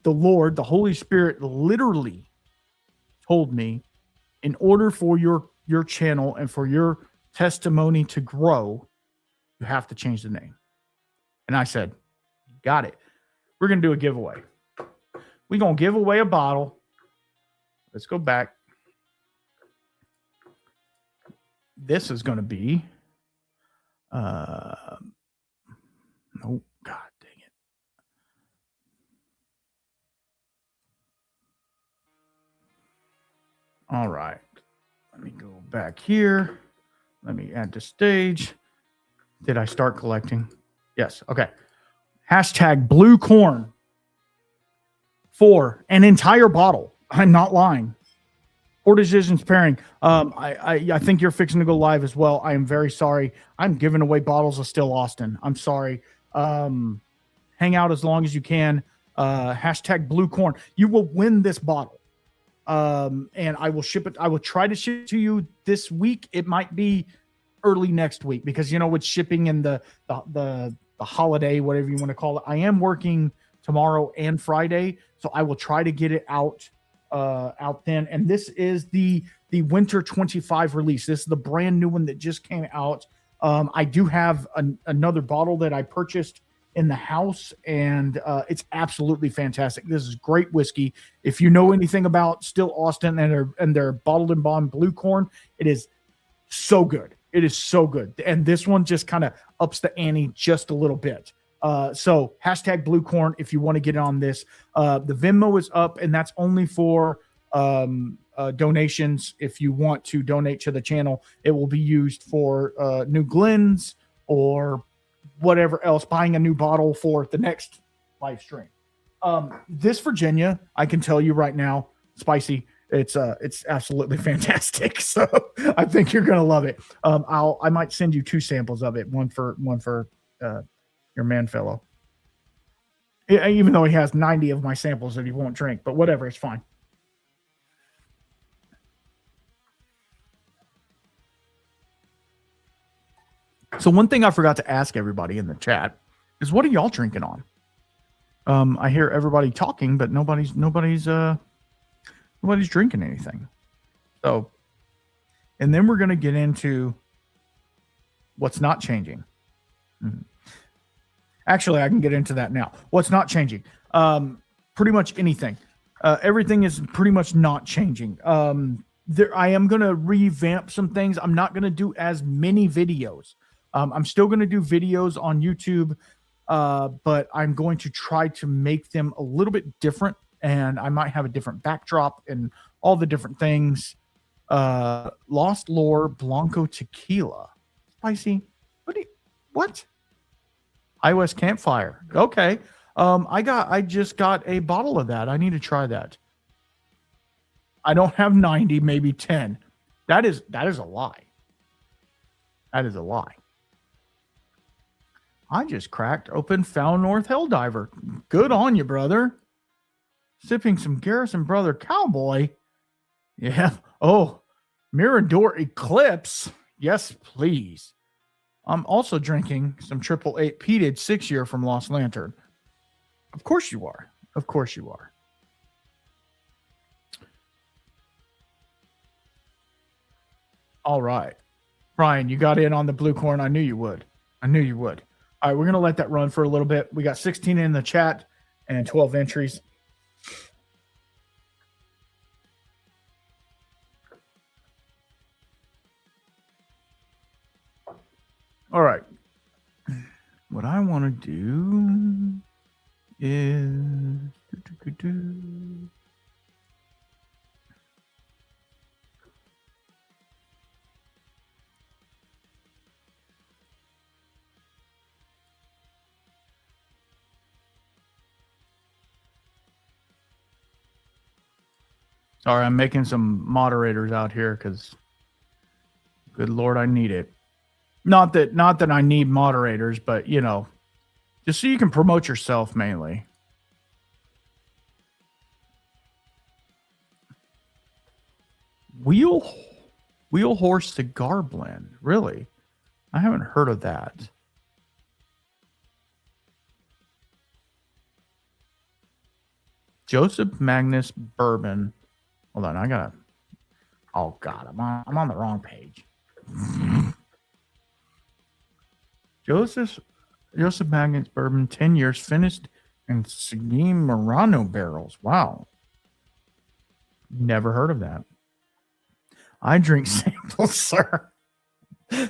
the Lord, the Holy Spirit, literally told me, in order for your channel and for your testimony to grow, you have to change the name. And I said, got it. We're going to do a giveaway. We're going to give away a bottle. Let's go back. This is going to be, oh, God dang it. All right. Let me go back here. Let me add to stage. Did I start collecting? Yes. Okay. Hashtag blue corn for an entire bottle. I'm not lying. Four Decisions pairing. I think you're fixing to go live as well. I am very sorry. I'm giving away bottles of Still Austin. I'm sorry. Hang out as long as you can. Hashtag blue corn. You will win this bottle. And I will ship it. I will try to ship it to you this week. It might be early next week because, you know, with shipping and the holiday, whatever you want to call it, I am working tomorrow and Friday. So I will try to get it out then. And this is the winter 25 release. This is the brand new one that just came out. I do have another bottle that I purchased in the house, and it's absolutely fantastic. This is great whiskey. If you know anything about Still Austin and their bottled and bond blue corn, it is so good. It is so good. And this one just kind of ups the ante just a little bit. So hashtag blue corn if you want to get on this. The Venmo is up, and that's only for donations. If you want to donate to the channel, it will be used for New Glens or whatever else, buying a new bottle for the next live stream. This Virginia, I can tell you right now, spicy. It's absolutely fantastic. So I think you're gonna love it. I might send you 2 samples of it, one for your man fellow. Even though he has 90 of my samples that he won't drink, but whatever, it's fine. So one thing I forgot to ask everybody in the chat is, what are y'all drinking on? I hear everybody talking, but nobody's drinking anything. So, and then we're going to get into what's not changing. Actually, I can get into that now. What's not changing? Pretty much anything. Everything is pretty much not changing. I am going to revamp some things. I'm not going to do as many videos. I'm still going to do videos on YouTube, but I'm going to try to make them a little bit different, and I might have a different backdrop and all the different things. Lost Lore Blanco Tequila. Spicy. What? High West Campfire. Okay. I just got a bottle of that. I need to try that. I don't have 90, maybe 10. That is a lie. That is a lie. I just cracked open Foul North Helldiver. Good on you, brother. Sipping some Garrison Brother Cowboy. Yeah. Oh, Mirador Eclipse. Yes, please. I'm also drinking some 888 peated 6-year from Lost Lantern. Of course you are. Of course you are. All right. Brian, you got in on the blue corn. I knew you would. I knew you would. All right, we're going to let that run for a little bit. We got 16 in the chat and 12 entries. All right. What I want to do Sorry, I'm making some moderators out here because, good Lord, I need it. Not that I need moderators, but just so you can promote yourself mainly. Wheel Horse Cigar Blend. Really? I haven't heard of that. Joseph Magnus Bourbon. Hold on, I gotta. Oh God, I'm on the wrong page. Joseph Magnus Bourbon, 10 years, finished in Seguin Murano barrels. Wow. Never heard of that. I drink samples, sir. I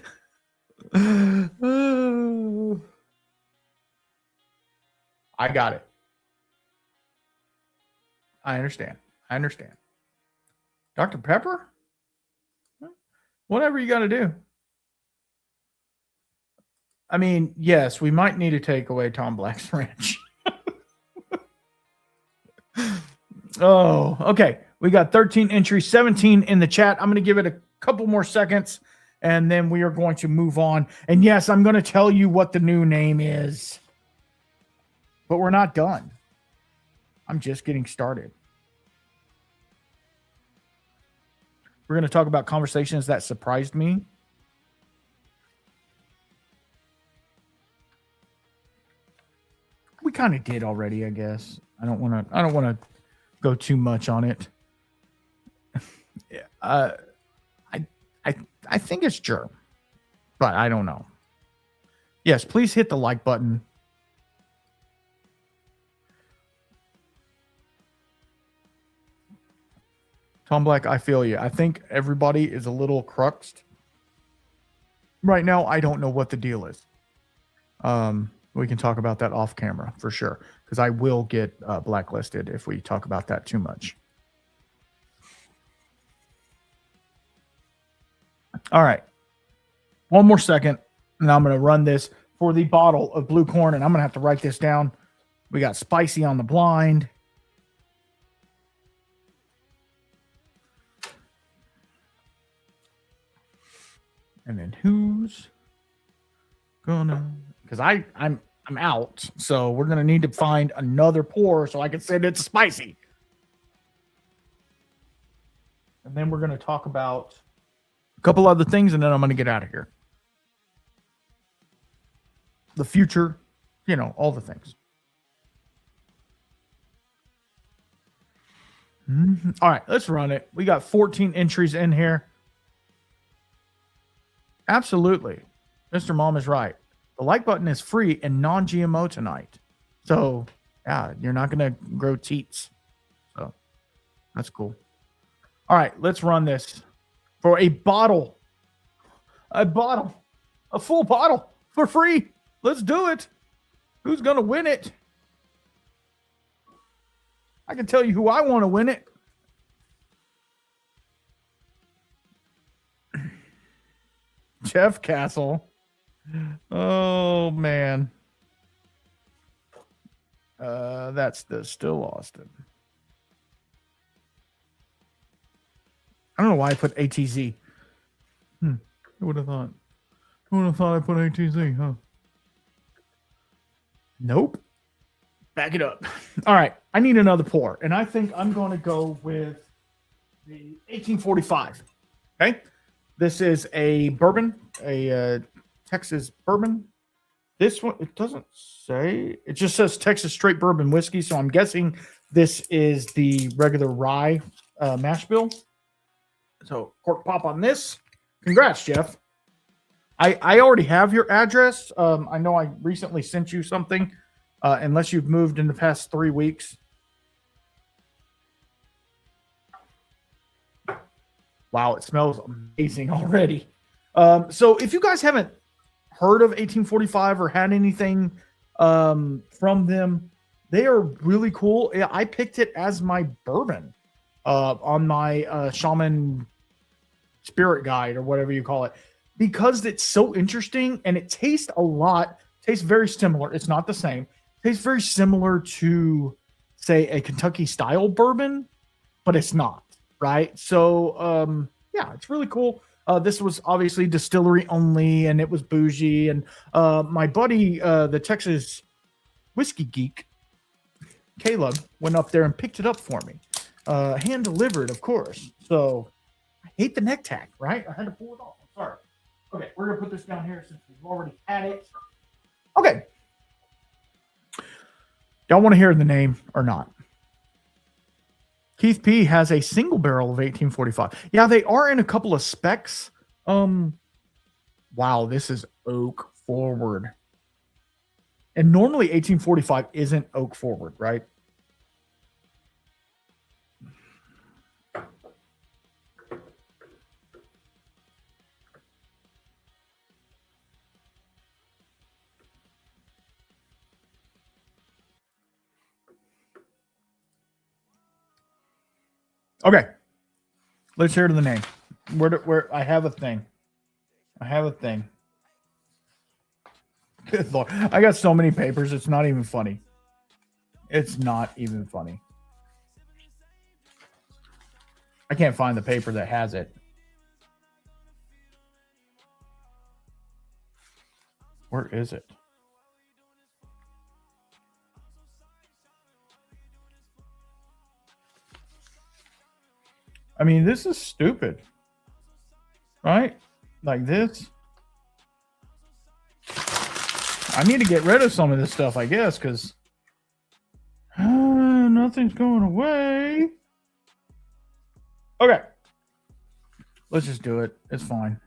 got it. I understand. Dr. Pepper? Whatever you got to do. I mean, yes, we might need to take away Tom Black's ranch. Oh, okay. We got 13 entries, 17 in the chat. I'm going to give it a couple more seconds, and then we are going to move on. And yes, I'm going to tell you what the new name is. But we're not done. I'm just getting started. We're going to talk about conversations that surprised me. We kind of did already, I guess. I don't want to go too much on it. I think it's germ, but I don't know. Yes, please hit the like button. Tom Black, I feel you. I think everybody is a little cruxed right now. I don't know what the deal is. We can talk about that off camera for sure, because I will get blacklisted if we talk about that too much. All right. One more second, and I'm going to run this for the bottle of blue corn, and I'm going to have to write this down. We got spicy on the blind. And then who's gonna? Because I'm out, so we're gonna need to find another pour so I can say it's spicy. And then we're gonna talk about a couple other things, and then I'm gonna get out of here. The future, all the things. All right, let's run it. We got 14 entries in here. Absolutely. Mr. Mom is right. The like button is free and non-GMO tonight. So, yeah, you're not going to grow teats. So, that's cool. All right, let's run this for a bottle. A full bottle for free. Let's do it. Who's going to win it? I can tell you who I want to win it. Jeff Castle. Oh, man. That's the Still Austin. I don't know why I put ATZ. Who would have thought? Who would have thought I put ATZ, huh? Nope. Back it up. All right. I need another pour, and I think I'm going to go with the 1845. Okay. This is a bourbon, a Texas bourbon. This one, it doesn't say. It just says Texas straight bourbon whiskey. So I'm guessing this is the regular rye mash bill. So cork pop on this. Congrats, Jeff. I already have your address. I know I recently sent you something, unless you've moved in the past 3 weeks. Wow, it smells amazing already. So if you guys haven't heard of 1845 or had anything from them, they are really cool. Yeah, I picked it as my bourbon on my Shaman spirit guide or whatever you call it, because it's so interesting and it tastes very similar. It's not the same. It tastes very similar to, say, a Kentucky style bourbon, but it's not. right? So, yeah, it's really cool. This was obviously distillery only, and it was bougie. And my buddy, the Texas whiskey geek, Caleb, went up there and picked it up for me. Hand delivered, of course. So I hate the neck tag, right? I had to pull it off. I'm sorry. Okay, we're going to put this down here since we've already had it. Okay. Y'all want to hear the name or not? Keith P has a single barrel of 1845. Yeah, they are in a couple of specs. Wow, this is oak forward. And normally 1845 isn't oak forward, right? Okay. Let's hear the name. Where I have a thing. Good Lord. I got so many papers, it's not even funny. I can't find the paper that has it. Where is it? I mean, this is stupid. Right? Like this. I need to get rid of some of this stuff, I guess, because nothing's going away. Okay. Let's just do it. It's fine.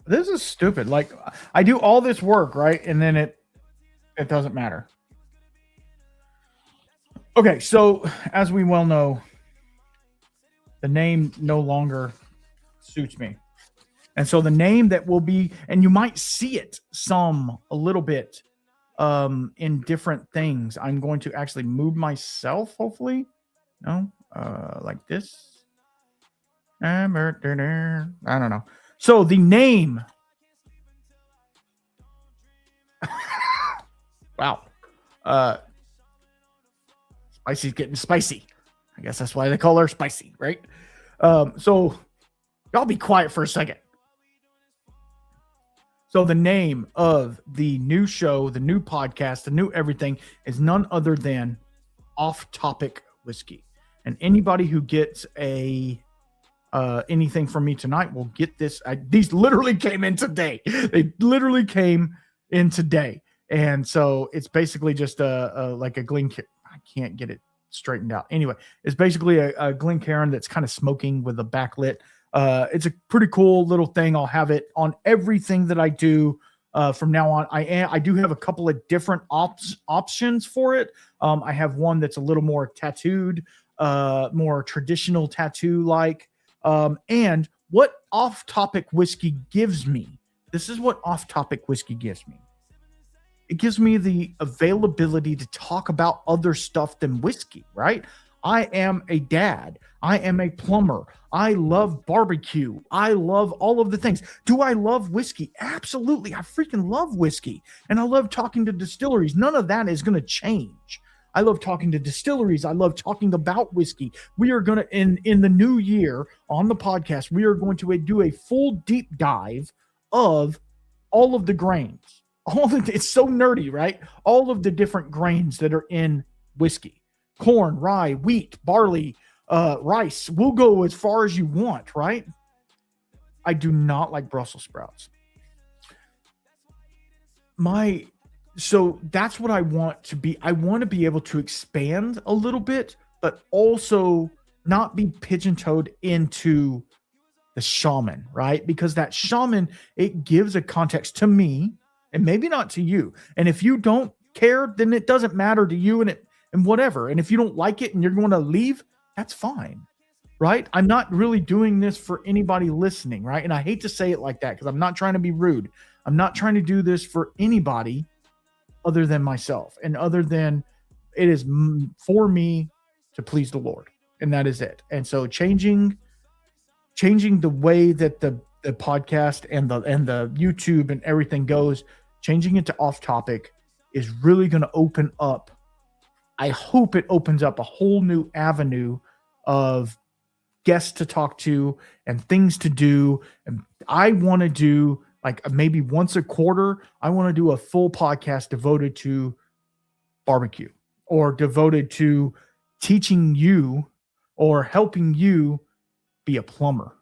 This is stupid. Like, I do all this work, right? And then it doesn't matter. Okay, so as we well know, the name no longer suits me. And so the name that will be, and you might see it a little bit in different things. I'm going to actually move myself, hopefully. No, like this. I don't know. So the name. Wow. Spicy's getting spicy. I guess that's why they call her spicy, right? So y'all be quiet for a second. So the name of the new show, the new podcast, the new everything is none other than Off Topic Whiskey. And anybody who gets anything from me tonight will get this. These literally came in today. They literally came in today. And so it's basically just like a Glencairn. I can't get it straightened out. Anyway, it's basically a Glencairn that's kind of smoking with a backlit. It's a pretty cool little thing. I'll have it on everything that I do from now on. I do have a couple of different options for it. I have one that's a little more tattooed, more traditional tattoo like. And what Off Topic Whiskey gives me, this is what Off Topic Whiskey gives me. It gives me the availability to talk about other stuff than whiskey, right? I am a dad. I am a plumber. I love barbecue. I love all of the things. Do I love whiskey? Absolutely. I freaking love whiskey. And I love talking to distilleries. None of that is going to change. I love talking to distilleries. I love talking about whiskey. We are going to, in the new year on the podcast, we are going to do a full deep dive of all of the grains. It's so nerdy, right? All of the different grains that are in whiskey. Corn, rye, wheat, barley, rice. We'll go as far as you want, right? I do not like Brussels sprouts. So that's what I want to be. I want to be able to expand a little bit, but also not be pigeon-toed into the Shaman, right? Because that Shaman, it gives a context to me and maybe not to you. And if you don't care, then it doesn't matter to you and whatever. And if you don't like it and you're going to leave, that's fine, right? I'm not really doing this for anybody listening, right? And I hate to say it like that because I'm not trying to be rude. I'm not trying to do this for anybody other than myself and other than it is for me to please the Lord. And that is it. And so changing the way that the podcast and the YouTube and everything goes, changing it to Off Topic is really going to open up. I hope it opens up a whole new avenue of guests to talk to and things to do. And I want to do like maybe once a quarter, I want to do a full podcast devoted to barbecue or devoted to teaching you or helping you be a plumber.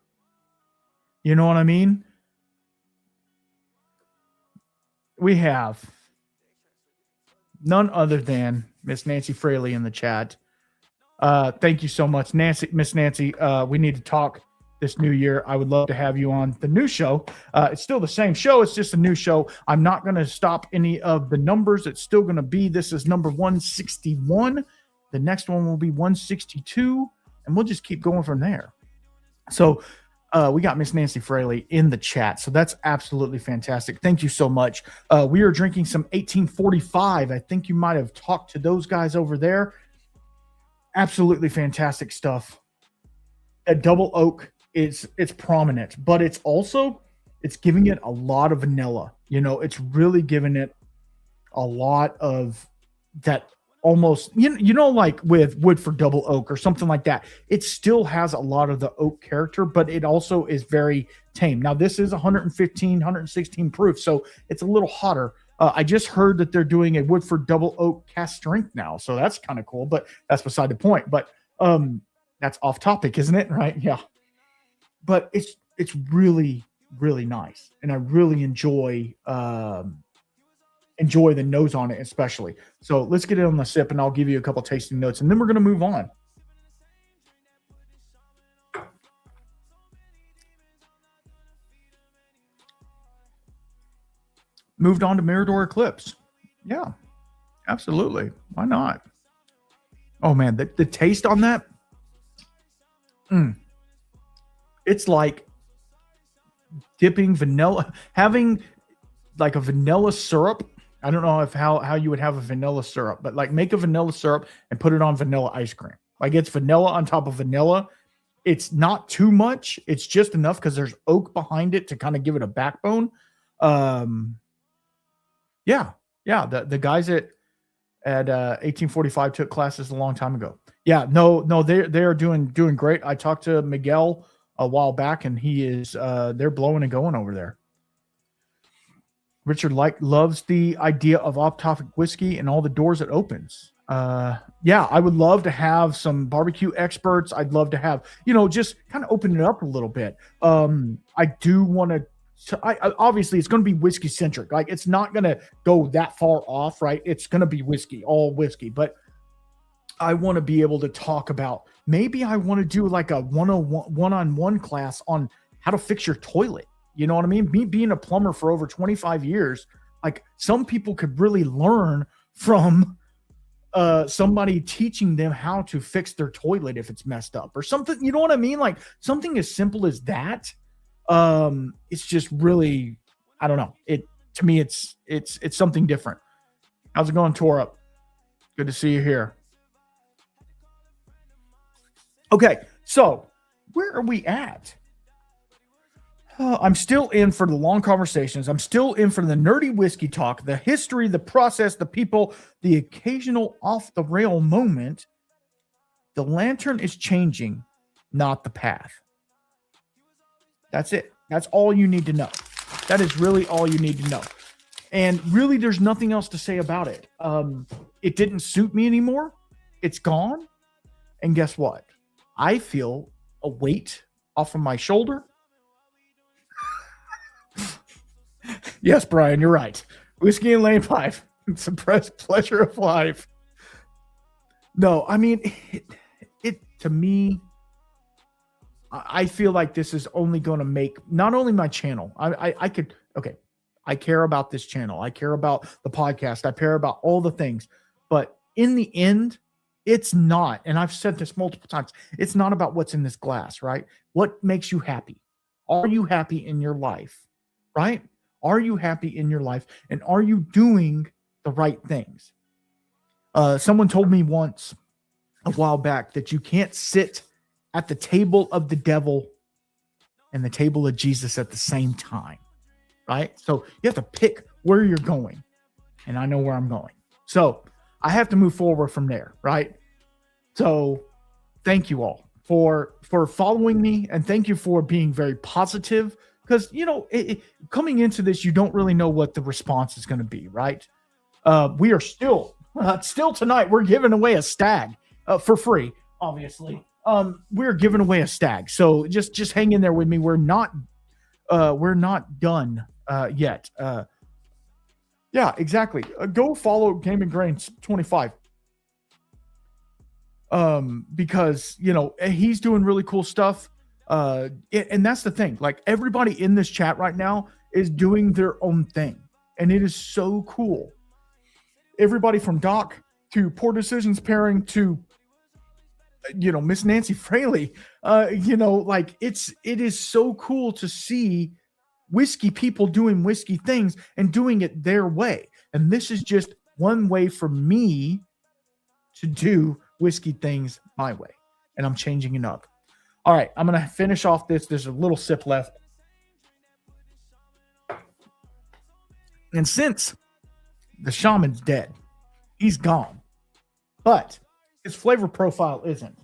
You know what I mean? We have none other than Miss Nancy Fraley in the chat. Thank you so much, Nancy. Miss Nancy, we need to talk this new year. I would love to have you on the new show. It's still the same show. It's just a new show. I'm not going to stop any of the numbers. It's still going to be, this is number 161. The next one will be 162, and we'll just keep going from there. So we got Miss Nancy Fraley in the chat. So that's absolutely fantastic. Thank you so much. We are drinking some 1845. I think you might have talked to those guys over there. Absolutely fantastic stuff. That double oak, it's prominent, but it's giving it a lot of vanilla. You know, it's really giving it a lot of that almost, you know, like with Woodford double oak or something like that. It still has a lot of the oak character, but it also is very tame. Now this is 115, 116 proof, so it's a little hotter. I just heard that they're doing a Woodford double oak cast strength now, so that's kind of cool, but that's beside the point. But that's off topic, isn't it? Right? Yeah. But it's really, really nice, and I really enjoy the nose on it, especially. So let's get it on the sip, and I'll give you a couple tasting notes, and then we're going to move on. Moved on to Mirador Eclipse. Yeah, absolutely. Why not? Oh man, the taste on that. It's like dipping vanilla, having like a vanilla syrup. I don't know how you would have a vanilla syrup, but like make a vanilla syrup and put it on vanilla ice cream. Like it's vanilla on top of vanilla. It's not too much. It's just enough because there's oak behind it to kind of give it a backbone. Yeah. The guys at 1845 took classes a long time ago. Yeah, no, they are doing great. I talked to Miguel a while back, and he is they're blowing and going over there. Richard loves the idea of off-topic whiskey and all the doors it opens. Yeah, I would love to have some barbecue experts. I'd love to have, just kind of open it up a little bit. I do want to. So obviously it's going to be whiskey centric. Like it's not going to go that far off, right? It's going to be whiskey, all whiskey. But I want to be able to talk about, maybe I want to do like a one-on-one class on how to fix your toilet. You know what I mean? Me being a plumber for over 25 years, like some people could really learn from somebody teaching them how to fix their toilet if it's messed up or something. You know what I mean? Like something as simple as that. It's just really, I don't know. To me, it's something different. How's it going, Torup? Good to see you here. Okay, so where are we at? I'm still in for the long conversations. I'm still in for the nerdy whiskey talk, the history, the process, the people, the occasional off the rail moment. The lantern is changing, not the path. That's it. That's all you need to know. That is really all you need to know. And really, there's nothing else to say about it. It didn't suit me anymore. It's gone. And guess what? I feel a weight off of my shoulder. Yes, Brian, you're right. Whiskey and lane pipe. Suppressed pleasure of life. No, I mean, it to me, I feel like this is only going to make not only my channel. I care about this channel. I care about the podcast. I care about all the things. But in the end, it's not, and I've said this multiple times, it's not about what's in this glass, right? What makes you happy? Are you happy in your life, right? Are you happy in your life? And are you doing the right things? Someone told me once a while back that you can't sit at the table of the devil and the table of Jesus at the same time, right? So you have to pick where you're going, and I know where I'm going. So I have to move forward from there, right? So thank you all for following me, and thank you for being very positive. Because coming into this, you don't really know what the response is going to be, right? We are still tonight. We're giving away a stag for free, obviously. We're giving away a stag, so just hang in there with me. We're not done yet. Yeah, exactly. Go follow Game and Grains 25. Because he's doing really cool stuff. And that's the thing. Like, everybody in this chat right now is doing their own thing, and it is so cool. Everybody from Doc to Poor Decisions Pairing to Miss Nancy Fraley. It is so cool to see whiskey people doing whiskey things and doing it their way. And this is just one way for me to do whiskey things my way, and I'm changing it up. All right, I'm gonna finish off this. There's a little sip left, and since the Shaman's dead, he's gone, but his flavor profile isn't.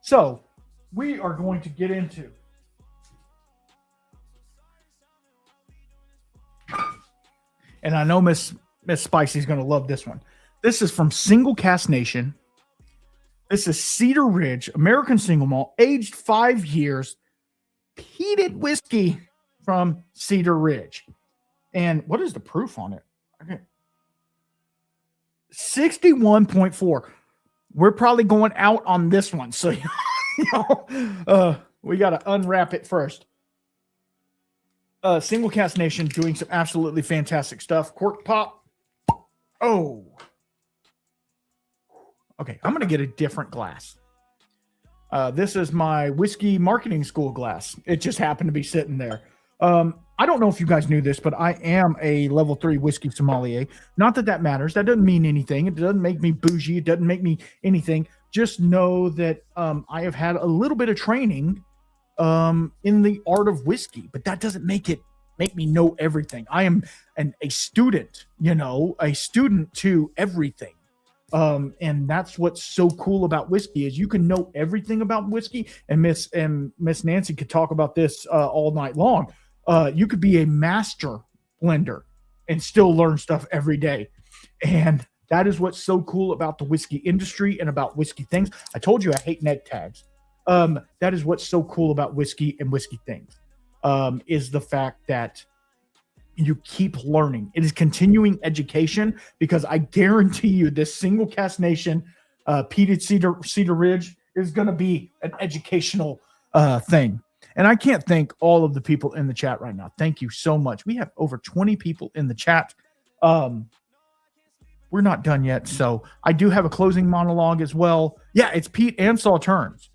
So we are going to get into and I know Miss Spicy's going to love this one. This is from Single Cask Nation. This is Cedar Ridge, American single malt, aged 5 years, peated whiskey from Cedar Ridge. And what is the proof on it? Okay. 61.4. We're probably going out on this one. So, we got to unwrap it first. Single Cask Nation doing some absolutely fantastic stuff. Cork pop. Oh. Okay, I'm going to get a different glass. This is my whiskey marketing school glass. It just happened to be sitting there. I don't know if you guys knew this, but I am a level 3 whiskey sommelier. Not that matters. That doesn't mean anything. It doesn't make me bougie. It doesn't make me anything. Just know that I have had a little bit of training in the art of whiskey, but that doesn't make me know everything. I am a student, a student to everything. And that's what's so cool about whiskey is you can know everything about whiskey. And Miss Nancy could talk about this all night long. You could be a master blender and still learn stuff every day. And that is what's so cool about the whiskey industry and about whiskey things. I told you I hate neg tags. That is what's so cool about whiskey and whiskey things, is the fact that you keep learning. It is continuing education, because I guarantee you this Single Cask Nation peated Cedar Ridge is going to be an educational thing. And I can't thank all of the people in the chat right now. Thank you so much. We have over 20 people in the chat. We're not done yet. So I do have a closing monologue as well. Yeah, it's Pete and Sauternes.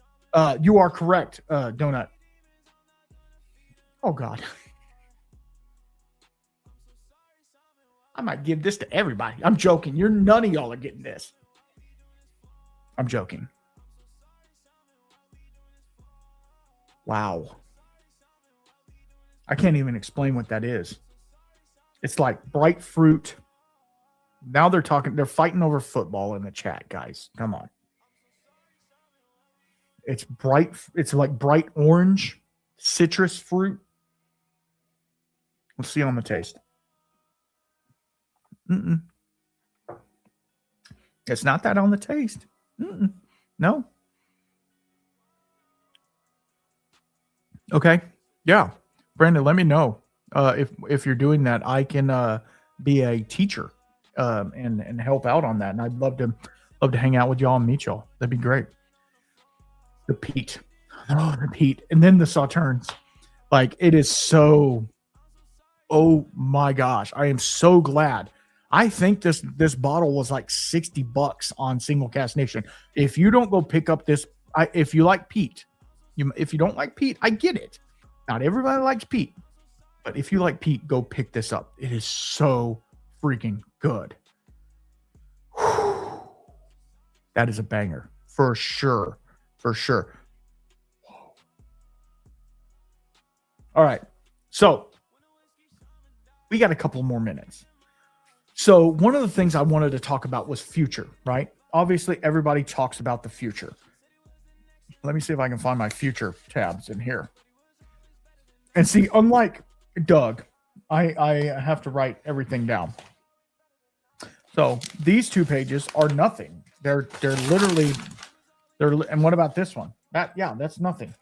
You are correct, Donut. Oh, God. I might give this to everybody. I'm joking. None of y'all are getting this. I'm joking. Wow. I can't even explain what that is. It's like bright fruit. Now they're fighting over football in the chat, guys. Come on. It's bright. It's like bright orange citrus fruit. Let's see on the taste. It's not that on the taste. No. Okay. Yeah. Brandon, let me know if you're doing that. I can be a teacher and help out on that. And I'd love to hang out with y'all and meet y'all. That'd be great. The peat. Oh, the peat. And then the Sauternes. Like, it is so, oh my gosh. I am so glad. I think this bottle was like $60 on Single Cask Nation. If you don't go pick up this, if you like peat, if you don't like peat, I get it. Not everybody likes peat, but if you like peat, go pick this up. It is so freaking good. Whew. That is a banger for sure. For sure. All right. So we got a couple more minutes. So one of the things I wanted to talk about was future, right? Obviously, everybody talks about the future. Let me see if I can find my future tabs in here. And see, unlike Doug, I have to write everything down. So these 2 pages are nothing. They're literally and what about this one? That's nothing.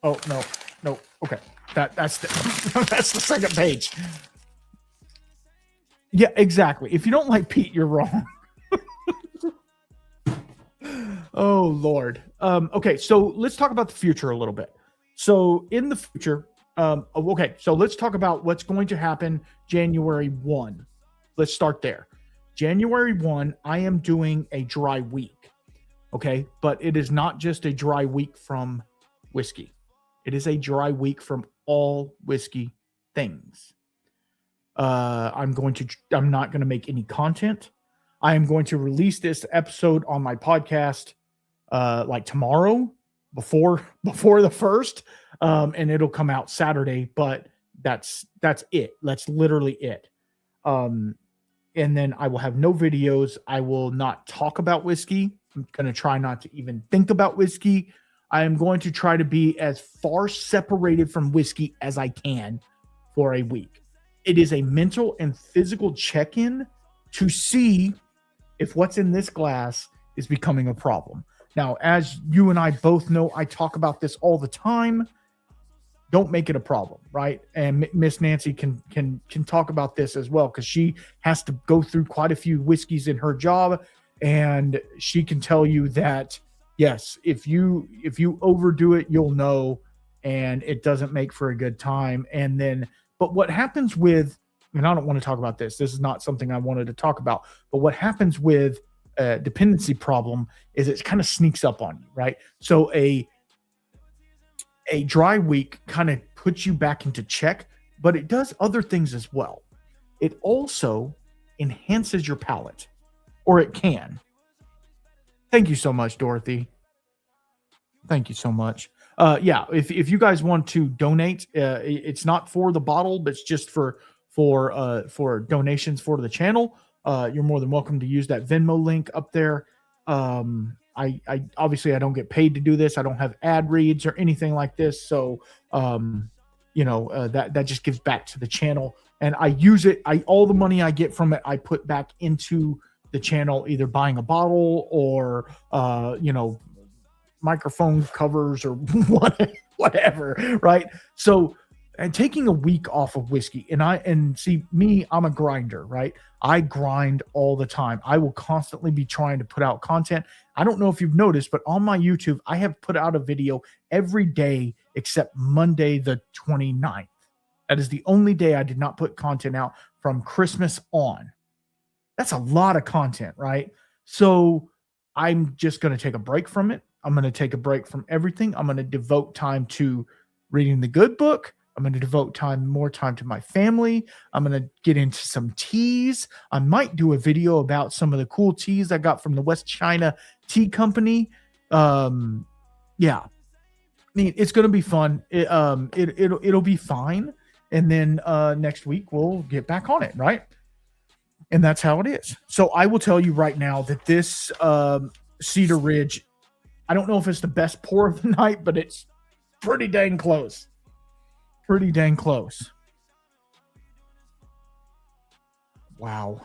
Oh no. Okay. That's the that's the second page. Yeah, exactly. If you don't like Pete, you're wrong. Oh Lord. Okay, so let's talk about the future a little bit. So in the future, okay, so let's talk about what's going to happen January 1. Let's start there. January 1, I am doing a dry week. Okay, but it is not just a dry week from whiskey. It is a dry week from all whiskey things. I'm not going to make any content. I am going to release this episode on my podcast like tomorrow before the 1st, and it'll come out Saturday, but that's it. That's literally it. And then I will have no videos. I will not talk about whiskey. I'm going to try not to even think about whiskey. I am going to try to be as far separated from whiskey as I can for a week. It is a mental and physical check-in to see if what's in this glass is becoming a problem. Now, as you and I both know, I talk about this all the time. Don't make it a problem, right? And Miss Nancy can talk about this as well, because she has to go through quite a few whiskeys in her job, and she can tell you that yes, if you overdo it, you'll know, and it doesn't make for a good time. And then, but what happens with, and I don't want to talk about this. This is not something I wanted to talk about. But what happens with a dependency problem is it kind of sneaks up on you, right? So a dry week kind of puts you back into check, but it does other things as well. It also enhances your palate, or it can. Thank you so much, Dorothy. Thank you so much. Yeah, if you guys want to donate, it's not for the bottle, but it's just for donations for the channel. You're more than welcome to use that Venmo link up there. I obviously I don't get paid to do this. I don't have ad reads or anything like this. So, that just gives back to the channel, and I use it. All the money I get from it, I put back into the channel, either buying a bottle or, microphone covers or whatever. Right. So, and taking a week off of whiskey, and see me, I'm a grinder, right? I grind all the time. I will constantly be trying to put out content. I don't know if you've noticed, but on my YouTube, I have put out a video every day except Monday, the 29th. That is the only day I did not put content out from Christmas on. That's a lot of content, right? So I'm just going to take a break from it. I'm going to take a break from everything. I'm going to devote time to reading the good book. I'm going to devote more time to my family. I'm going to get into some teas. I might do a video about some of the cool teas I got from the West China Tea Company. Yeah, I mean, it's going to be fun. It'll be fine. And then next week we'll get back on it, right? And that's how it is. So I will tell you right now that this Cedar Ridge, I don't know if it's the best pour of the night, but it's pretty dang close. Pretty dang close. Wow.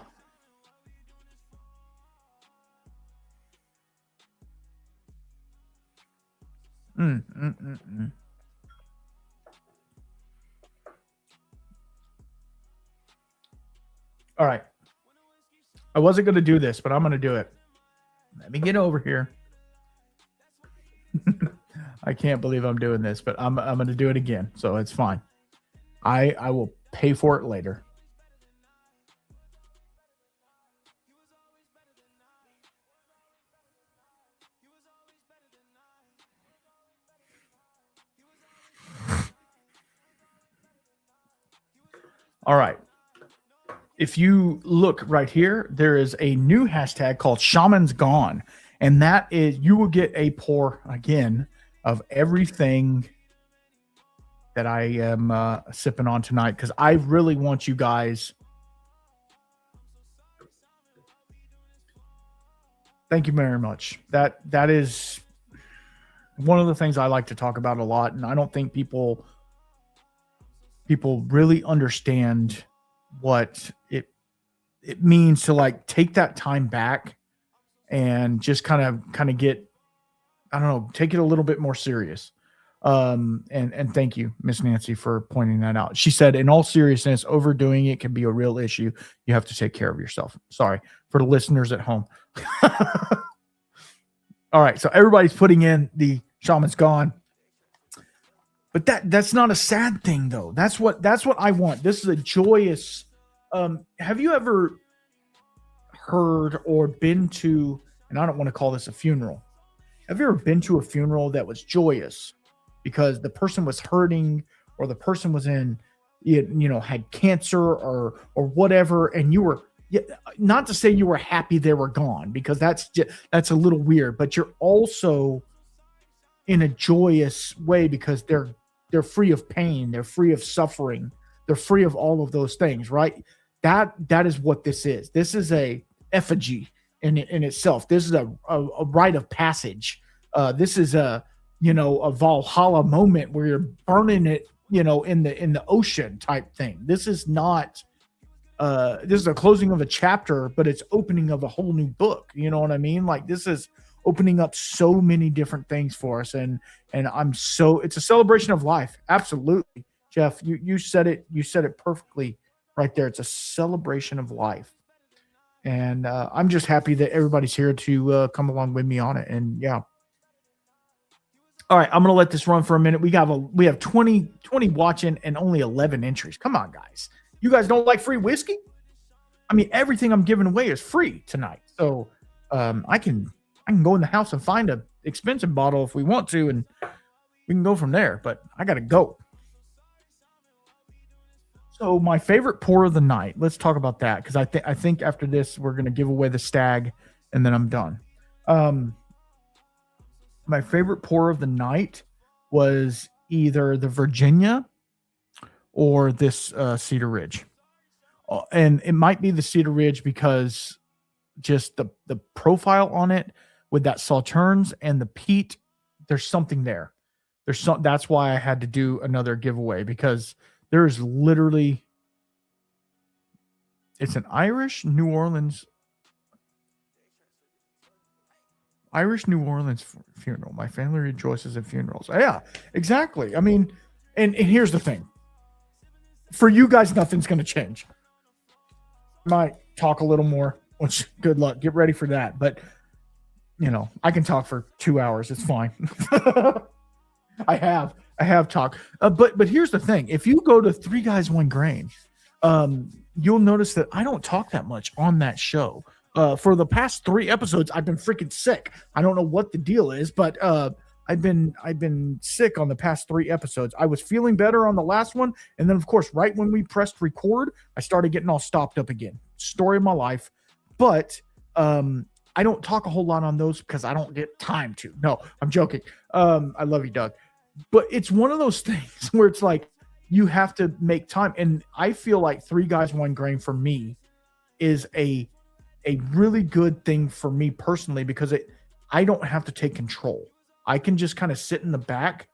All right. I wasn't going to do this, but I'm going to do it. Let me get over here. I can't believe I'm doing this, but I'm going to do it again, so it's fine. I will pay for it later. All right. If you look right here, there is a new hashtag called Shaman's Gone, and that is, you will get a pour again of everything that I am sipping on tonight, because I really want you guys. Thank you very much. That is, one of the things I like to talk about a lot, and I don't think people really understand what it means to like take that time back and just kind of get, I don't know, take it a little bit more serious. And thank you, Miss Nancy, for pointing that out. She said, in all seriousness, overdoing it can be a real issue. You have to take care of yourself. Sorry for the listeners at home. All right. So everybody's putting in the shaman's gone. But that's not a sad thing though. That's what I want. This is a joyous. Have you ever heard or been to, and I don't want to call this a funeral. Have you ever been to a funeral that was joyous because the person was hurting or the person was in, had cancer or whatever, and you were, not to say you were happy they were gone, because that's a little weird, but you're also in a joyous way because they're free of pain, they're free of suffering, they're free of all of those things, right? That is what this is. This is a effigy in itself. This is a rite of passage. This is a Valhalla moment where you're burning it, in the ocean type thing. This is not. This is a closing of a chapter, but it's opening of a whole new book. You know what I mean? Like, this is opening up so many different things for us, and it's a celebration of life. Absolutely, Jeff. You said it. You said it perfectly right there. It's a celebration of life. And I'm just happy that everybody's here to come along with me on it. And yeah. All right, I'm going to let this run for a minute. We have 20 watching and only 11 entries. Come on, guys. You guys don't like free whiskey? I mean, everything I'm giving away is free tonight. So I can go in the house and find an expensive bottle if we want to, and we can go from there. But I got to go. So my favorite pour of the night. Let's talk about that, because I think after this we're going to give away the stag, and then I'm done. My favorite pour of the night was either the Virginia or this Cedar Ridge, and it might be the Cedar Ridge because just the profile on it with that Sauternes and the peat. There's something there. That's why I had to do another giveaway, because there is literally, it's an Irish New Orleans funeral. My family rejoices at funerals. Yeah, exactly. I mean, and here's the thing. For you guys, nothing's going to change. Might talk a little more, which good luck. Get ready for that. But, I can talk for 2 hours. It's fine. I have talked. But here's the thing. If you go to 3 Guys, 1 Grain, you'll notice that I don't talk that much on that show. For the past 3 episodes, I've been freaking sick. I don't know what the deal is, but I've been sick on the past 3 episodes. I was feeling better on the last one, and then of course, right when we pressed record, I started getting all stopped up again. Story of my life. But I don't talk a whole lot on those because I don't get time to. No, I'm joking. I love you, Doug. But it's one of those things where it's like you have to make time. And I feel like 3 Guys, 1 Grain for me is a really good thing for me personally, because I don't have to take control. I can just kind of sit in the back.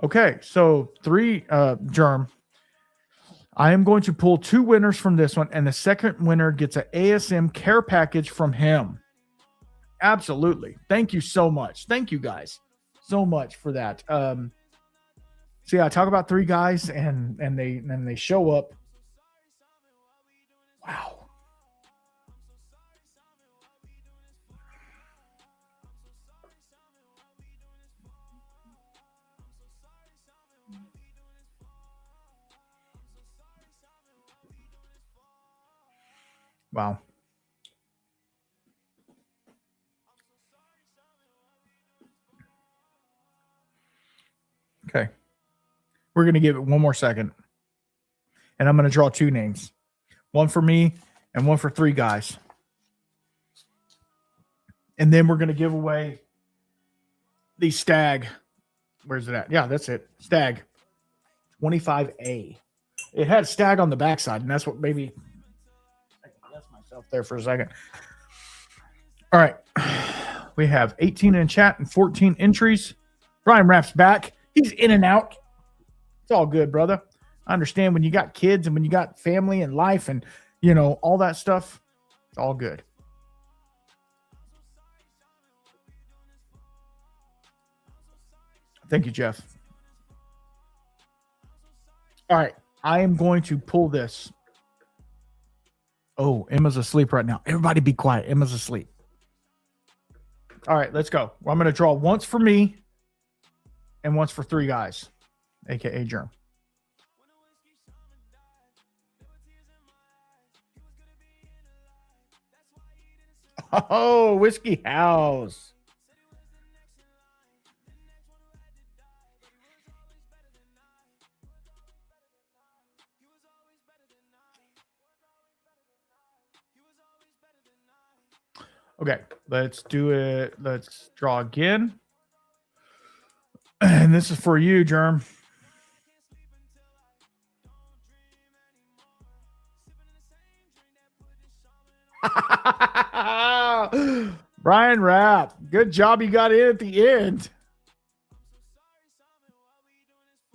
Okay, so 3 Germ. I am going to pull 2 winners from this one, and the second winner gets an ASM care package from him. Absolutely. Thank you so much. Thank you guys so much for that. So yeah, I talk about 3 guys and they show up. Wow. Wow. Okay. We're going to give it one more second. And I'm going to draw 2 names. One for me and one for 3 guys. And then we're going to give away the stag. Where's it at? Yeah, that's it. Stag 25A. It had stag on the backside, and that's what maybe I lost myself there for a second. All right. We have 18 in chat and 14 entries. Brian Rapp's back. He's in and out. It's all good, brother. I understand when you got kids and when you got family and life and, you know, all that stuff. It's all good. Thank you, Jeff. All right. I am going to pull this. Oh, Emma's asleep right now. Everybody be quiet. Emma's asleep. All right, let's go. I'm going to draw once for me and once for three guys, a.k.a. Germ. Oh, Whiskey House. Okay, let's do it. Let's draw again. And this is for you, Germ. Brian Rapp, good job you got in at the end.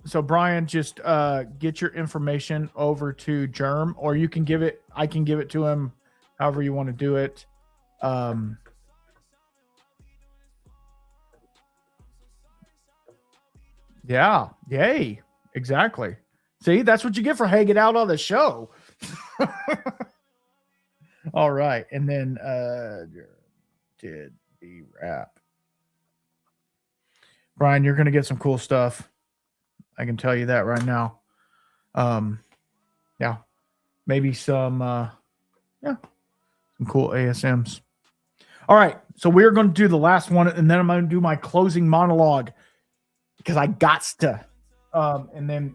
So Brian, just get your information over to Germ, or you can give it. I can give it to him, however you want to do it. Yeah, yay, exactly. See, that's what you get for hanging out on the show. All right, and then did the wrap. Brian, you're gonna get some cool stuff. I can tell you that right now. Yeah, maybe some some cool ASMs. All right, so we're going to do the last one, and then I'm going to do my closing monologue because I got to. And then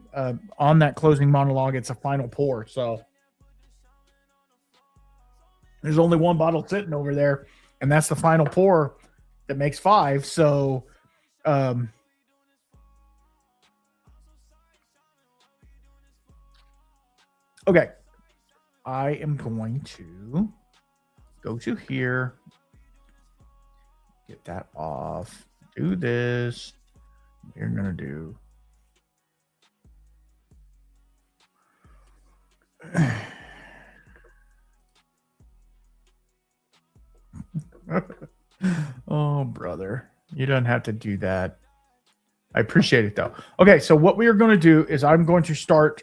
on that closing monologue, it's a final pour. So there's only one bottle sitting over there, and that's the final pour that makes 5. So okay, I am going to go to here, get that off, do this. You're going to do. Oh, brother. You don't have to do that. I appreciate it, though. Okay, so what we are going to do is I'm going to start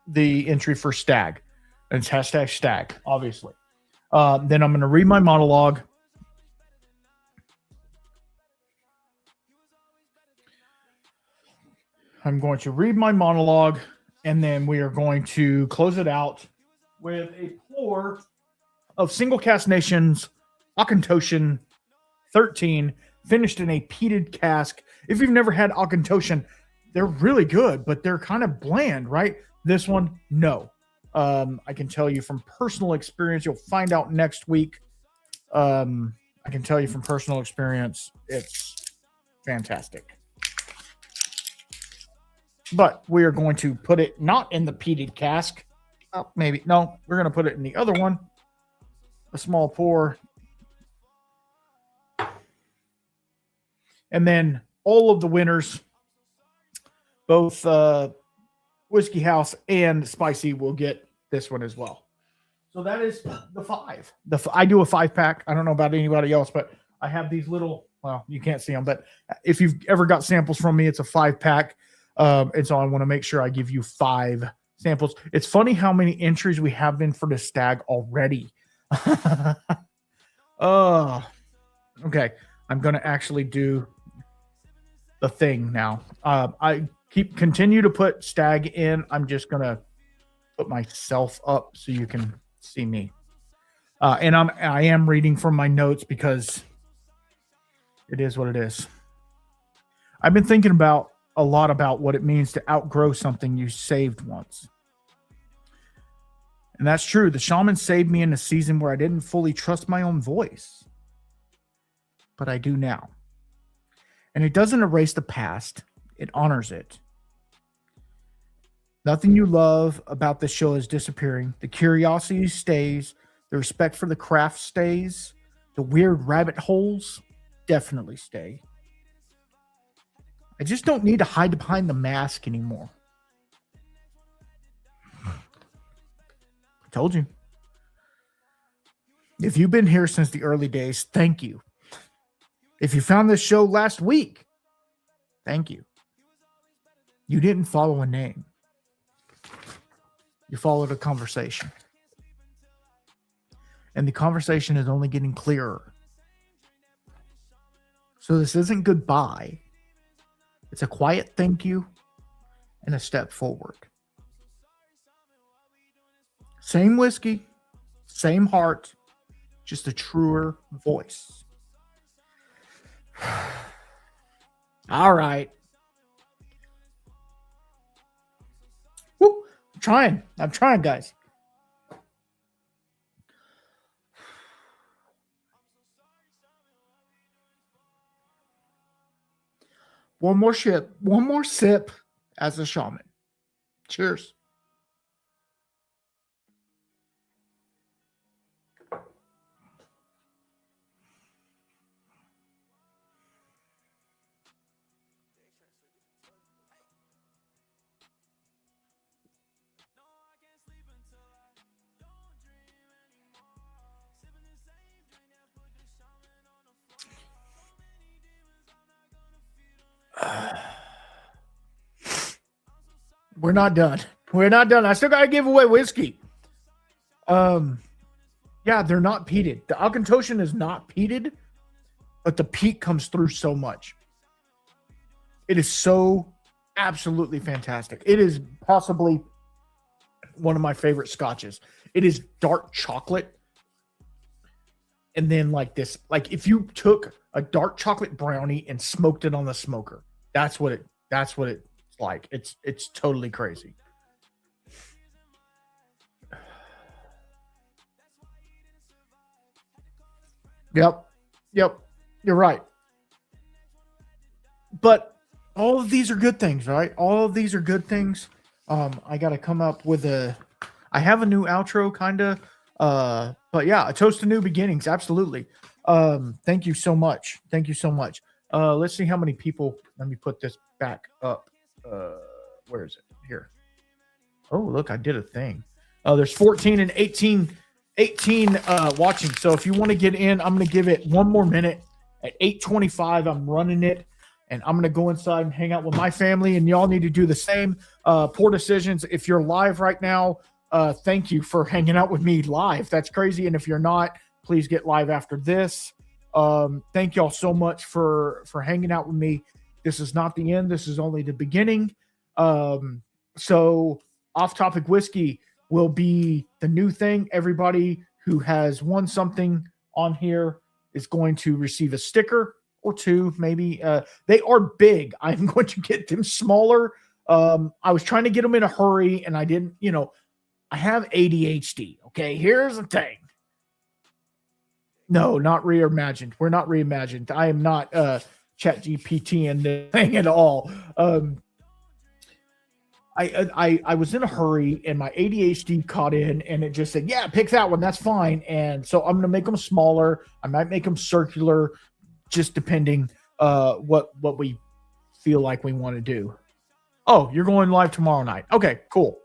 the entry for Stag. And it's hashtag Stag, obviously. Then I'm going to read my monologue. I'm going to read my monologue, and then we are going to close it out with a pour of Single Cask Nation's Auchentoshan 13, finished in a peated cask. If you've never had Auchentoshan, they're really good, but they're kind of bland, right? This one, no. I can tell you from personal experience, you'll find out next week. I can tell you from personal experience, it's fantastic. But we are going to put it not in the peated cask. Oh, maybe. No, we're going to put it in the other one. A small pour. And then all of the winners, both Whiskey House and Spicy, will get this one as well. So that is the 5. I do a 5-pack. I don't know about anybody else, but I have these little, well, you can't see them, but if you've ever got samples from me, it's a 5-pack. And so I want to make sure I give you 5 samples. It's funny how many entries we have been for the Stag already. Okay. I'm going to actually do the thing now. I continue to put Stag in. I'm just going to put myself up so you can see me. And I am reading from my notes because it is what it is. I've been thinking a lot about what it means to outgrow something you saved once. And that's true. The Shaman saved me in a season where I didn't fully trust my own voice. But I do now. And it doesn't erase the past. It honors it. Nothing you love about this show is disappearing. The curiosity stays. The respect for the craft stays. The weird rabbit holes definitely stay. I just don't need to hide behind the mask anymore. I told you. If you've been here since the early days, thank you. If you found this show last week, thank you. You didn't follow a name. You followed a conversation. And the conversation is only getting clearer. So this isn't goodbye. It's a quiet thank you and a step forward. Same whiskey, same heart, just a truer voice. All right. Woo. I'm trying, guys. One more sip as a shaman. Cheers. We're not done. I still got to give away whiskey. Yeah, they're not peated. The Auchentoshan is not peated, but the peat comes through so much. It is so absolutely fantastic. It is possibly one of my favorite scotches. It is dark chocolate. And then like this, like if you took a dark chocolate brownie and smoked it on the smoker, that's what it's like. It's totally crazy. Yep. You're right. But all of these are good things, right? All of these are good things. I got to come up with I have a new outro kind of, but yeah, a toast to new beginnings. Absolutely. Thank you so much. Let's see how many people, let me put this back up. Where is it? Here. Oh, look, I did a thing. There's 14 and 18 watching. So if you want to get in, I'm going to give it one more minute. At 8:25, I'm running it, and I'm going to go inside and hang out with my family, and y'all need to do the same. Poor Decisions, if you're live right now, thank you for hanging out with me live. That's crazy. And if you're not, please get live after this. Thank y'all so much for hanging out with me. This is not the end. This is only the beginning. So Off-Topic Whiskey will be the new thing. Everybody who has won something on here is going to receive a sticker or two, maybe. They are big. I'm going to get them smaller. I was trying to get them in a hurry, and I didn't, I have ADHD. Okay, here's the thing. No, not reimagined. We're not reimagined. I am not ChatGPT and the thing at all. I was in a hurry, and my ADHD caught in, and it just said, yeah, pick that one. That's fine. And so I'm going to make them smaller. I might make them circular, just depending what we feel like we want to do. Oh, you're going live tomorrow night. Okay, cool.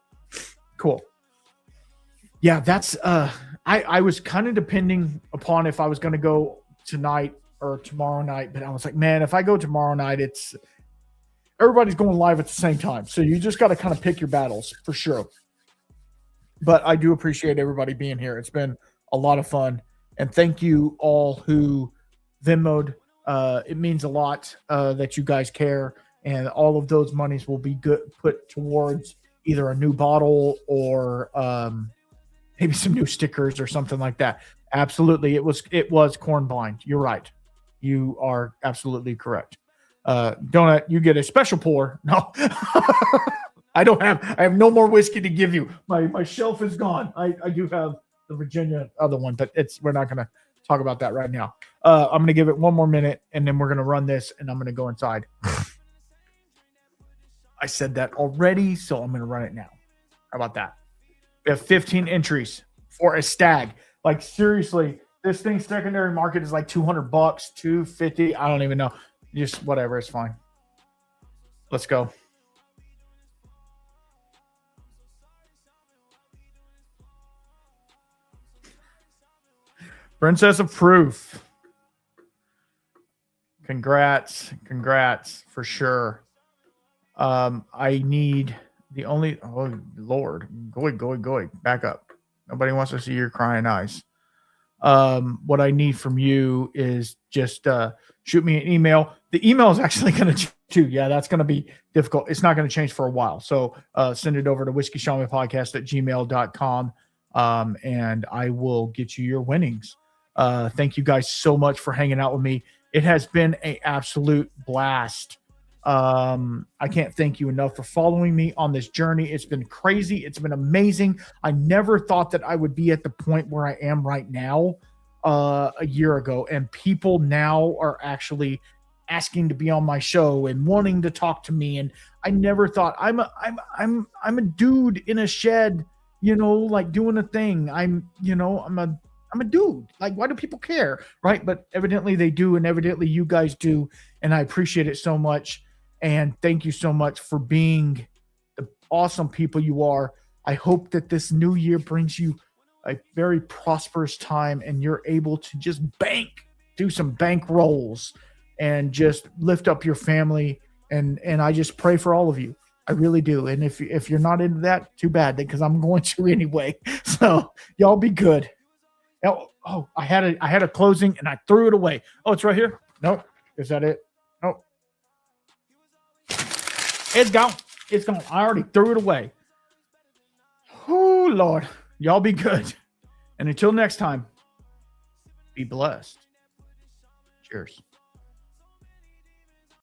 Yeah, that's I was kind of depending upon if I was going to go tonight or tomorrow night, but I was like, man, if I go tomorrow night, everybody's going live at the same time. So you just got to kind of pick your battles for sure. But I do appreciate everybody being here. It's been a lot of fun. And thank you all who Venmo'd. It means a lot that you guys care. And all of those monies will be put towards either a new bottle or maybe some new stickers or something like that. Absolutely. It was Corn Blind. You're right. You are absolutely correct. Donut, you get a special pour. No, I have no more whiskey to give you. My shelf is gone. I do have the Virginia other one, but we're not going to talk about that right now. I'm going to give it one more minute, and then we're going to run this, and I'm going to go inside. I said that already, so I'm going to run it now. How about that? We have 15 entries for a stag. Like, seriously, This thing secondary market is like $200, $250. I don't even know. Just whatever. It's fine. Let's go. Princess of Proof. Congrats for sure. I need the only, oh Lord, go, back up. Nobody wants to see your crying eyes. What I need from you is just shoot me an email. The email is actually going to change too. Yeah, that's going to be difficult. It's not going to change for a while. So send it over to whiskey.shaman@gmail.com, and I will get you your winnings. Thank you guys so much for hanging out with me. It has been an absolute blast. I can't thank you enough for following me on this journey. It's been crazy. It's been amazing. I never thought that I would be at the point where I am right now a year ago. And people now are actually asking to be on my show and wanting to talk to me. And I never thought I'm a dude in a shed, like doing a thing. I'm a dude. Like, why do people care? Right. But evidently they do. And evidently you guys do. And I appreciate it so much. And thank you so much for being the awesome people you are. I hope that this new year brings you a very prosperous time and you're able to just do some bank rolls and just lift up your family. And I just pray for all of you. I really do. And if you're not into that, too bad, because I'm going to anyway. So y'all be good. Oh, I had a closing and I threw it away. Oh, it's right here. Nope. Is that it? Nope. It's gone. It's gone. I already threw it away. Oh, Lord. Y'all be good. And until next time, be blessed. Cheers.